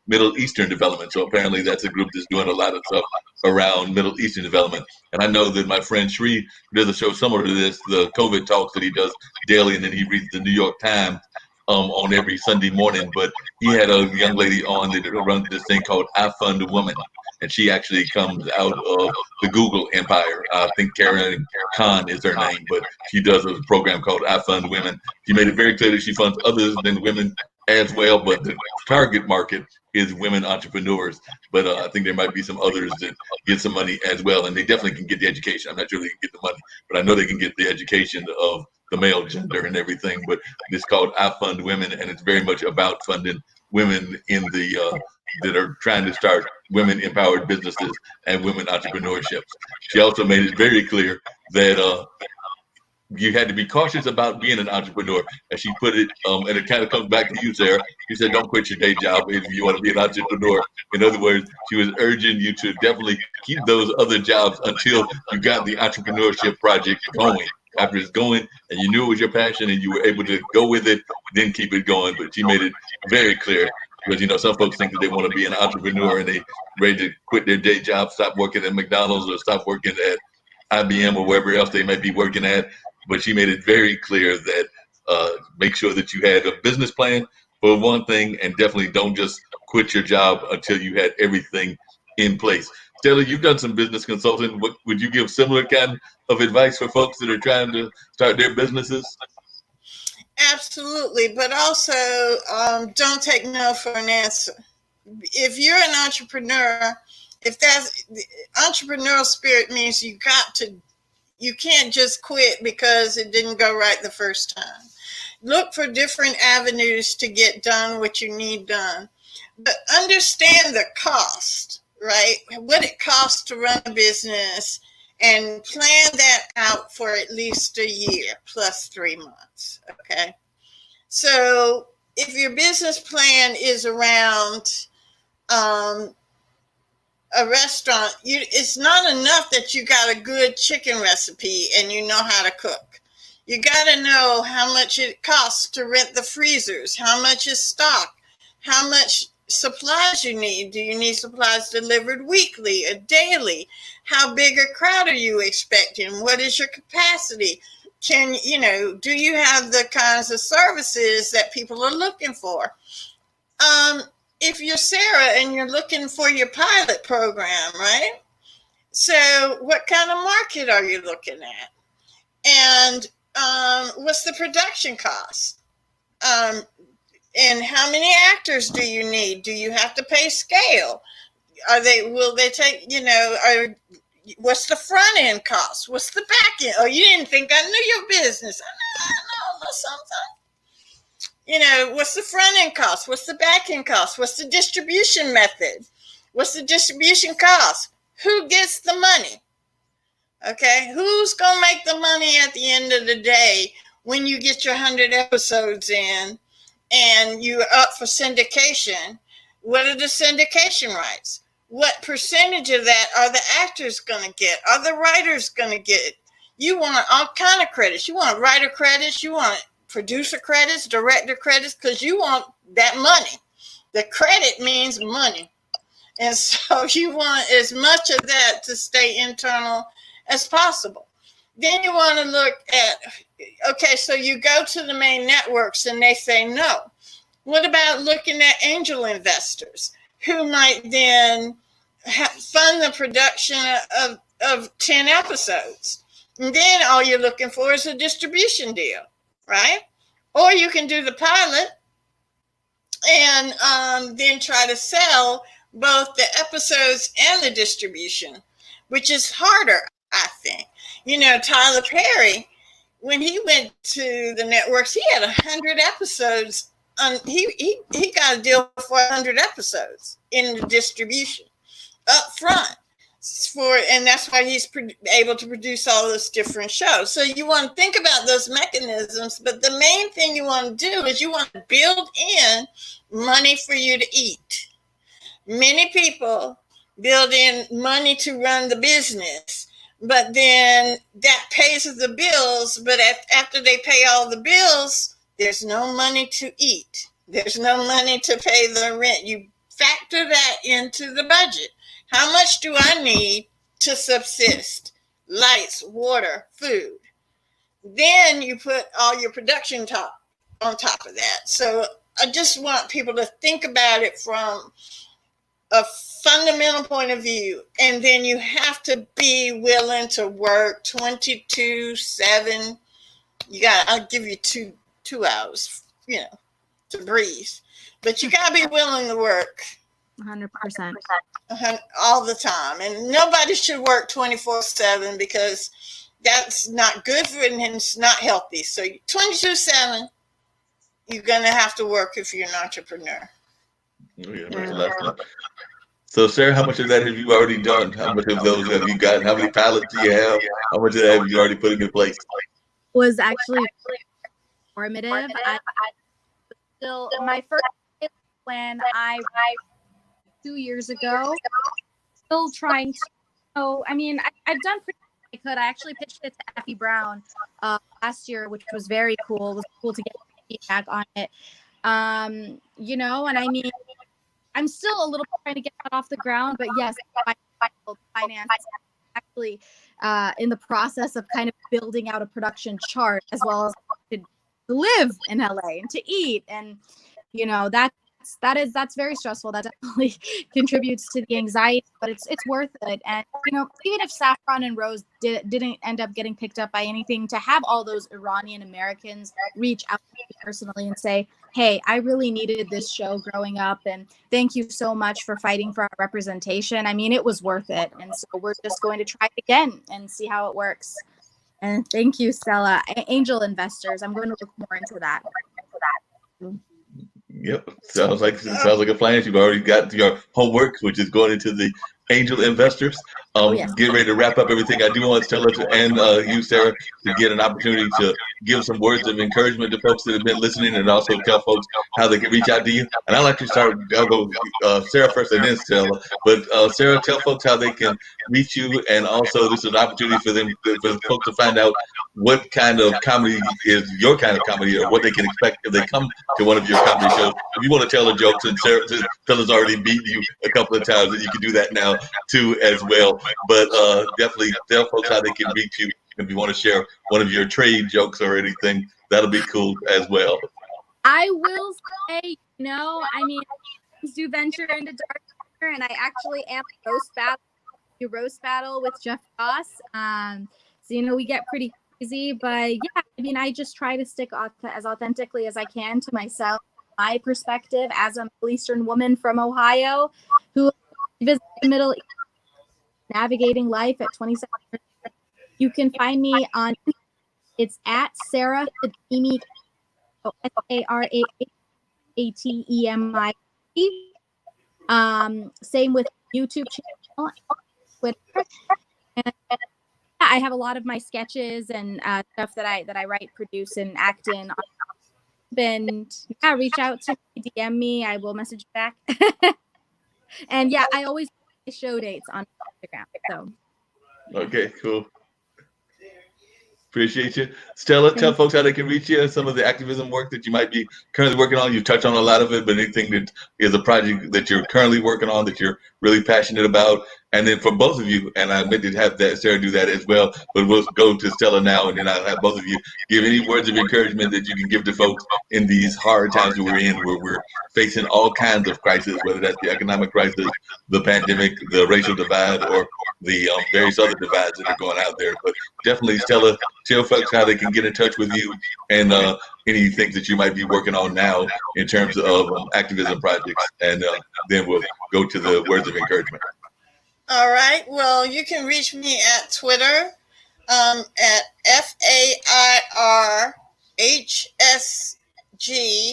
Speaker 1: Middle Eastern development. So apparently that's a group that's doing a lot of stuff around Middle Eastern development. And I know that my friend Sri does a show similar to this, the COVID talks that he does daily, and then he reads the New York Times on every Sunday morning. But he had a young lady on that runs this thing called I Fund Women. And she actually comes out of the Google empire. I think Karen Khan is her name, but she does a program called I Fund Women. She made it very clear that she funds others than women as well, but the target market is women entrepreneurs. But I think there might be some others that get some money as well, and they definitely can get the education. I'm not sure they can get the money, but I know they can get the education of the male gender and everything. But it's called I Fund Women, and it's very much about funding women in the that are trying to start women-empowered businesses and women entrepreneurships. She also made it very clear that you had to be cautious about being an entrepreneur, as she put it, and it kind of comes back to you, Sarah. She said, don't quit your day job if you want to be an entrepreneur. In other words, she was urging you to definitely keep those other jobs until you got the entrepreneurship project going. After it's going and you knew it was your passion and you were able to go with it, then keep it going. But she made it very clear. Because, you know, some folks think that they want to be an entrepreneur and they ready to quit their day job, stop working at McDonald's or stop working at IBM or wherever else they might be working at. But she made it very clear that make sure that you had a business plan for one thing, and definitely don't just quit your job until you had everything in place. Stella, you've done some business consulting. What would you give similar kind of advice for folks that are trying to start their businesses?
Speaker 2: Absolutely, but also don't take no for an answer. If you're an entrepreneur, if that's the entrepreneurial spirit means you can't just quit because it didn't go right the first time. Look for different avenues to get done what you need done, but understand the cost, right? What it costs to run a business, and plan that out for at least a year plus 3 months. Okay. So if your business plan is around a restaurant, it's not enough that you got a good chicken recipe and you know how to cook. You got to know how much it costs to rent the freezers, how much is stock, how much supplies you need. Do you need supplies delivered weekly or daily? How big a crowd are you expecting? What is your capacity? Do you have the kinds of services that people are looking for? If you're Sarah and you're looking for your pilot program, right? So what kind of market are you looking at? And what's the production cost? And how many actors do you need? Do you have to pay scale? Will they take, what's the front end cost? What's the back end? Oh, you didn't think I knew your business. I know something. What's the front end cost? What's the back end cost? What's the distribution method? What's the distribution cost? Who gets the money? Okay, who's going to make the money at the end of the day when you get your 100 episodes in and you're up for syndication, what are the syndication rights? What percentage of that are the actors going to get? Are the writers going to get? You want all kind of credits. You want writer credits. You want producer credits, director credits, because you want that money. The credit means money. And so you want as much of that to stay internal as possible. Then you want to look at, okay, so you go to the main networks and they say no. What about looking at angel investors who might then fund the production of 10 episodes? And then all you're looking for is a distribution deal, right? Or you can do the pilot and then try to sell both the episodes and the distribution, which is harder, I think. You know, Tyler Perry, when he went to the networks, he had 100 episodes. He got a deal for 100 episodes in the distribution up front. And that's why he's able to produce all those different shows. So you want to think about those mechanisms, but the main thing you want to do is you want to build in money for you to eat. Many people build in money to run the business, but then that pays the bills. But after they pay all the bills, there's no money to eat. There's no money to pay the rent. You factor that into the budget. How much do I need to subsist? Lights, water, food. Then you put all your production on top of that. So I just want people to think about it from a fundamental point of view. And then you have to be willing to work 22/7. I'll give you two hours, to breathe. But you got to be willing to work
Speaker 3: 100%.
Speaker 2: All the time. And nobody should work 24/7 because that's not good for it and it's not healthy. So 22/7, you're going to have to work if you're an entrepreneur.
Speaker 1: So, Sarah, how much of that have you already done? How much of those have you gotten? How many pilots do you have? How much of that have you already put in place?
Speaker 3: Was actually formative. I still, my first plan, I 2 years ago, still trying to, I've done pretty much what I could. I actually pitched it to Effie Brown last year, which was very cool. It was cool to get feedback on it. And I'm still a little trying to get that off the ground, but yes, finance actually in the process of kind of building out a production chart as well as to live in LA and to eat. And, that's very stressful. That definitely contributes to the anxiety, but it's worth it. And, even if Saffron and Rose didn't end up getting picked up by anything, to have all those Iranian Americans reach out to me personally and say, hey, I really needed this show growing up, and thank you so much for fighting for our representation. It was worth it. And so we're just going to try it again and see how it works. And thank you, Stella. Angel investors, I'm going to look more into that.
Speaker 1: Yep, sounds like a plan. You've already got your homework, which is going into the angel investors.
Speaker 3: Yes.
Speaker 1: Get ready to wrap up everything. I do want Stella and you, Sarah, to get an opportunity to give some words of encouragement to folks that have been listening, and also tell folks how they can reach out to you. And I'd like to start. I'll go Sarah first, and then Stella. But Sarah, tell folks how they can reach you, and also this is an opportunity for folks to find out what kind of comedy is your kind of comedy, or what they can expect if they come to one of your comedy shows. If you want to tell a joke, and Stella's already beaten you a couple of times, and you can do that now too as well. But definitely tell folks how they can reach you. If you want to share one of your trade jokes or anything, that'll be cool as well.
Speaker 3: I will say, do venture into dark humor, and I actually am a roast battle with Jeff Ross. So we get pretty crazy, but yeah, I just try to stick as authentically as I can to myself, my perspective as a Middle Eastern woman from Ohio who visited the Middle East, navigating life at 27. You can find me on, it's at Sarah Fatemi, SARAATEMI. Same with YouTube channel, Twitter. And I have a lot of my sketches and stuff that I write, produce, and act in. And yeah, reach out to me, DM me. I will message you back. And yeah, I always post show dates on Instagram. So
Speaker 1: Okay, cool. Appreciate you. Stella, tell folks how they can reach you and some of the activism work that you might be currently working on. You touched on a lot of it, but anything that is a project that you're currently working on that you're really passionate about. And then for both of you, and I meant to have that Sarah do that as well, but we'll go to Stella now, and then I'll have both of you give any words of encouragement that you can give to folks in these hard times that we're in, where we're facing all kinds of crises, whether that's the economic crisis, the pandemic, the racial divide, or the various other divides that are going out there. But definitely, Stella, tell folks how they can get in touch with you and any things that you might be working on now in terms of activism projects. And then we'll go to the words of encouragement.
Speaker 2: All right. Well, you can reach me at Twitter at FAIRHSGSTELLA.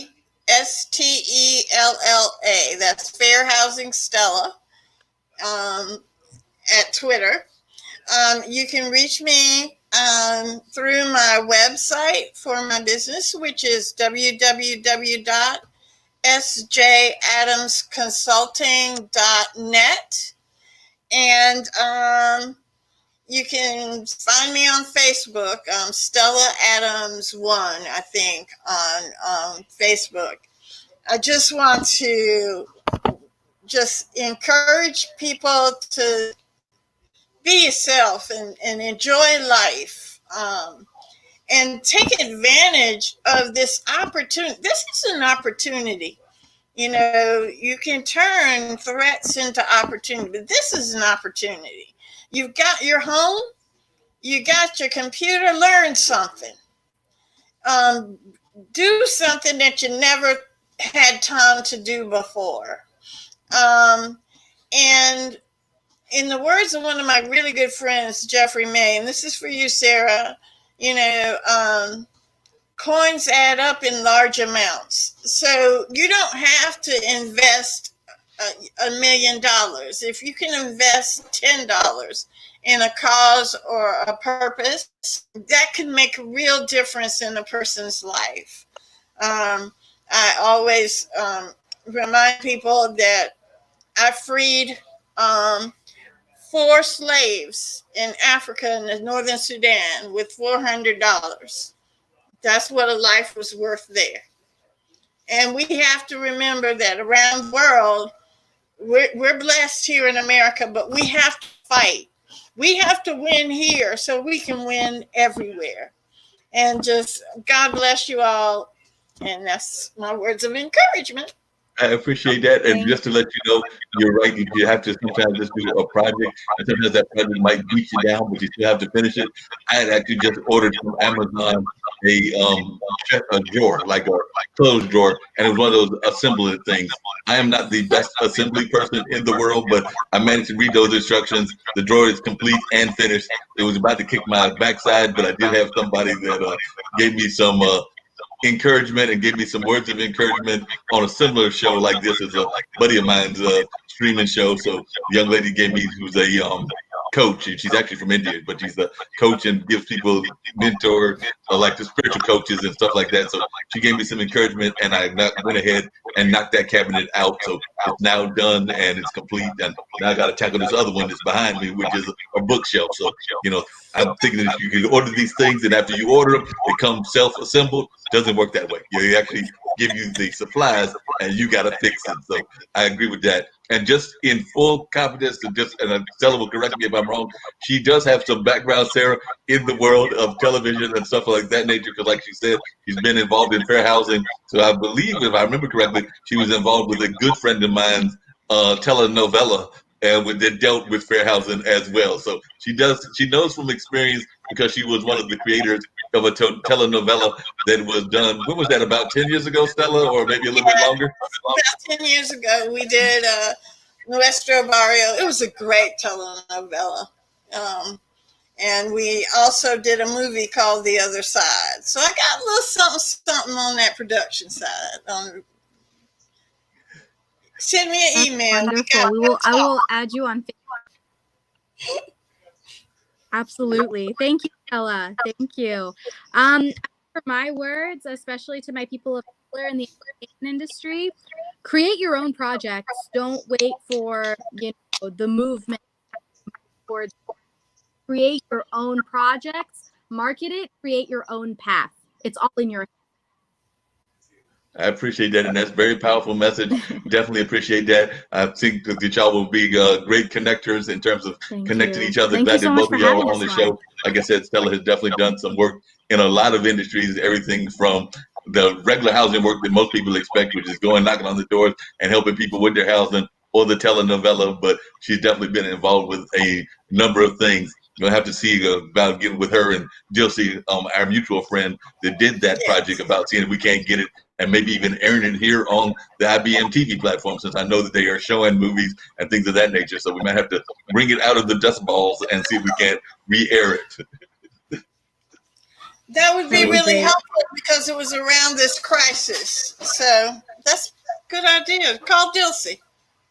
Speaker 2: That's Fair Housing Stella at Twitter. You can reach me through my website for my business, which is www.sjadamsconsulting.net. And you can find me on Facebook, Stella Adams 1, I think, on Facebook. I just want to just encourage people to be yourself and enjoy life, and take advantage of this opportunity. This is an opportunity. You know, you can turn threats into opportunity, but this is an opportunity. You've got your home, you got your computer, learn something. Do something that you never had time to do before. And in the words of one of my really good friends, Jeffrey May, and this is for you, Sarah, you know, coins add up in large amounts. So you don't have to invest $1 million. If you can invest $10 in a cause or a purpose, that can make a real difference in a person's life. I always remind people that I freed 4 slaves in Africa and the northern Sudan with $400. That's what a life was worth there. And we have to remember that around the world, we're blessed here in America, but we have to fight. We have to win here so we can win everywhere. And just God bless you all. And that's my words of encouragement.
Speaker 1: I appreciate that. And just to let you know, you're right. You have to sometimes just do a project. And sometimes that project might beat you down, but you still have to finish it. I had actually just ordered from Amazon a drawer, like a clothes drawer. And it was one of those assembly things. I am not the best assembly person in the world, but I managed to read those instructions. The drawer is complete and finished. It was about to kick my backside, but I did have somebody that gave me some encouragement and gave me some words of encouragement on a similar show like this. Is a buddy of mine's streaming show. So the young lady gave me, who's a coach, and she's actually from India, but she's a coach and gives people mentor, like the spiritual coaches and stuff like that. So she gave me some encouragement, and I went ahead and knocked that cabinet out. So it's now done and it's complete. And now I got to tackle this other one that's behind me, which is a bookshelf. So, you know, I'm thinking that you can order these things, and after you order them, they come self-assembled. Doesn't work that way. They actually give you the supplies, and you got to fix it. So I agree with that. And just in full confidence, and Stella will correct me if I'm wrong, she does have some background, Sarah, in the world of television and stuff like that nature. Because, like she said, she's been involved in fair housing. So I believe, if I remember correctly, she was involved with a good friend of mine's telenovela, and that dealt with fair housing as well. So she knows from experience, because she was one of the creators of a telenovela that was done. When was that? About 10 years ago, Stella, or maybe a little bit longer?
Speaker 2: About 10 years ago, we did Nuestro Barrio. It was a great telenovela. And we also did a movie called The Other Side. So I got a little something on that production side. Send me an email.
Speaker 3: Wonderful. I will add you on Facebook. Absolutely. Thank you, Stella. Thank you. for my words, especially to my people of color in the entertainment industry, create your own projects. Don't wait for the movement towards. Create your own projects, market it, create your own path. It's all in your.
Speaker 1: I appreciate that, and that's a very powerful message. Definitely appreciate that. I think that y'all will be great connectors in terms of connecting each other.
Speaker 3: Thank
Speaker 1: Glad
Speaker 3: you so
Speaker 1: that
Speaker 3: much
Speaker 1: both
Speaker 3: for
Speaker 1: of y'all
Speaker 3: having
Speaker 1: are on
Speaker 3: us,
Speaker 1: the
Speaker 3: Mark.
Speaker 1: show. Like I said, Stella has definitely done some work in a lot of industries, everything from the regular housing work that most people expect, which is going knocking on the doors and helping people with their housing, or the telenovela, but she's definitely been involved with a number of things. You'll have to see about getting with her and Dilsey, our mutual friend that did that project, about seeing if we can't get it and maybe even airing it here on the IBM TV platform, since I know that they are showing movies and things of that nature. So we might have to bring it out of the dust balls and see if we can't re-air it.
Speaker 2: That would be really helpful because it was around this crisis. So that's a good idea. Call Dilsey.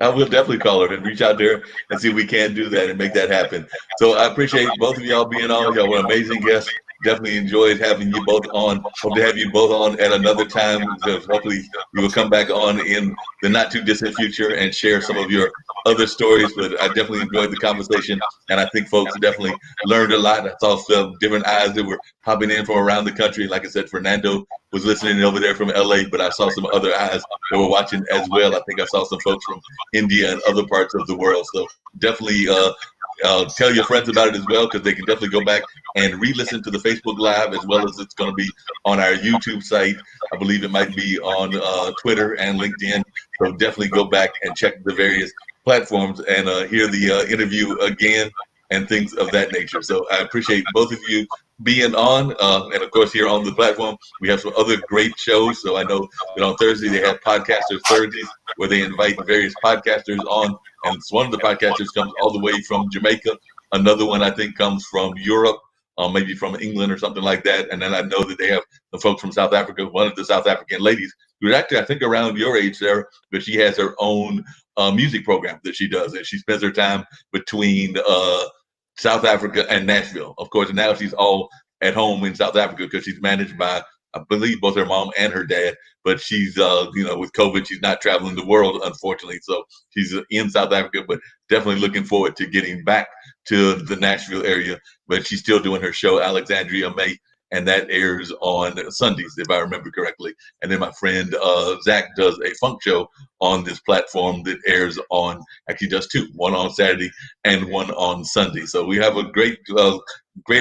Speaker 1: I will definitely call her and reach out there and see if we can do that and make that happen. So I appreciate both of y'all being on. Y'all were amazing guests. Definitely enjoyed having you both on. Hope to have you both on at another time. So hopefully you will come back on in the not too distant future and share some of your other stories. But I definitely enjoyed the conversation, and I think folks definitely learned a lot. I saw some different eyes that were popping in from around the country. Like I said, Fernando was listening over there from LA, but I saw some other eyes that were watching as well. I think I saw some folks from India and other parts of the world. So definitely tell your friends about it as well, because they can definitely go back and re-listen to the Facebook Live, as well as it's going to be on our YouTube site. I believe it might be on Twitter and LinkedIn. So definitely go back and check the various platforms and hear the interview again and things of that nature. So I appreciate both of you being on, and of course here on the platform we have some other great shows. So I know that on Thursday they have Podcasters Thursdays, where they invite various podcasters on, and one of the podcasters comes all the way from Jamaica. Another one I think comes from Europe, maybe from England or something like that. And then I know that they have the folks from South Africa. One of the South African ladies, who's actually I think around your age, Sarah, but she has her own music program that she does, and she spends her time between South Africa and Nashville. Of course, now she's all at home in South Africa because she's managed by, I believe, both her mom and her dad. But she's, with COVID, she's not traveling the world, unfortunately. So she's in South Africa, but definitely looking forward to getting back to the Nashville area. But she's still doing her show, Alexandria May, and that airs on Sundays, if I remember correctly. And then my friend Zach does a funk show on this platform that airs on, actually does two, one on Saturday and one on Sunday. So we have a great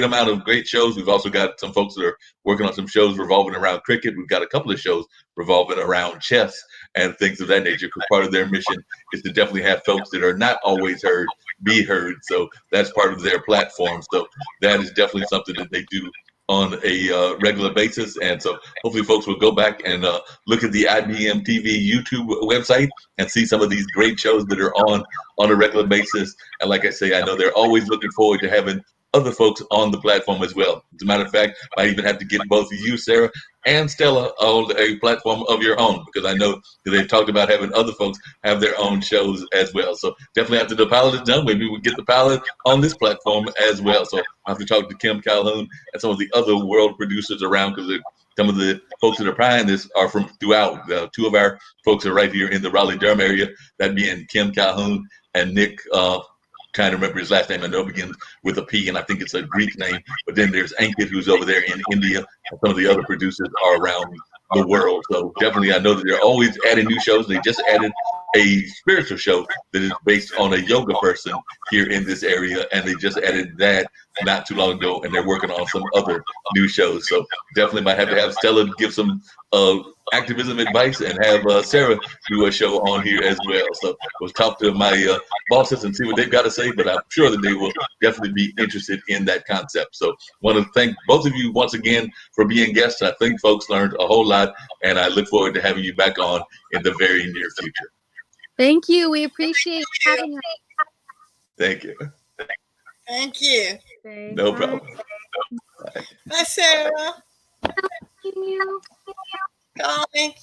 Speaker 1: amount of great shows. We've also got some folks that are working on some shows revolving around cricket. We've got a couple of shows revolving around chess and things of that nature, because part of their mission is to definitely have folks that are not always heard be heard. So that's part of their platform. So that is definitely something that they do on a regular basis. And so hopefully folks will go back and look at the IBM TV YouTube website and see some of these great shows that are on a regular basis. And like I say, I know they're always looking forward to having other folks on the platform as well. As a matter of fact, I might even have to get both of you, Sarah and Stella, on a platform of your own, because I know that they've talked about having other folks have their own shows as well. So definitely after the pilot is done, maybe we'll get the pilot on this platform as well. So I have to talk to Kim Calhoun and some of the other world producers around, because some of the folks that are behind this are from throughout. Two of our folks are right here in the Raleigh-Durham area, that being Kim Calhoun and Nick, trying to remember his last name. I know it begins with a P, and I think it's a Greek name. But then there's Ankit, who's over there in India, and some of the other producers are around the world. So definitely, I know that they're always adding new shows. They just added a spiritual show that is based on a yoga person here in this area, and they just added that not too long ago, and they're working on some other new shows. So definitely might have to have Stella give some activism advice, and have Sarah do a show on here as well. So we'll talk to my bosses and see what they've got to say, but I'm sure that they will definitely be interested in that concept. So want to thank both of you once again for being guests. I think folks learned a whole lot, and I look forward to having you back on in the very near future.
Speaker 3: Thank you. We appreciate having us.
Speaker 1: Thank you.
Speaker 2: Thank you.
Speaker 1: No problem.
Speaker 2: Bye, Sarah.
Speaker 3: Thank you.
Speaker 2: Call me.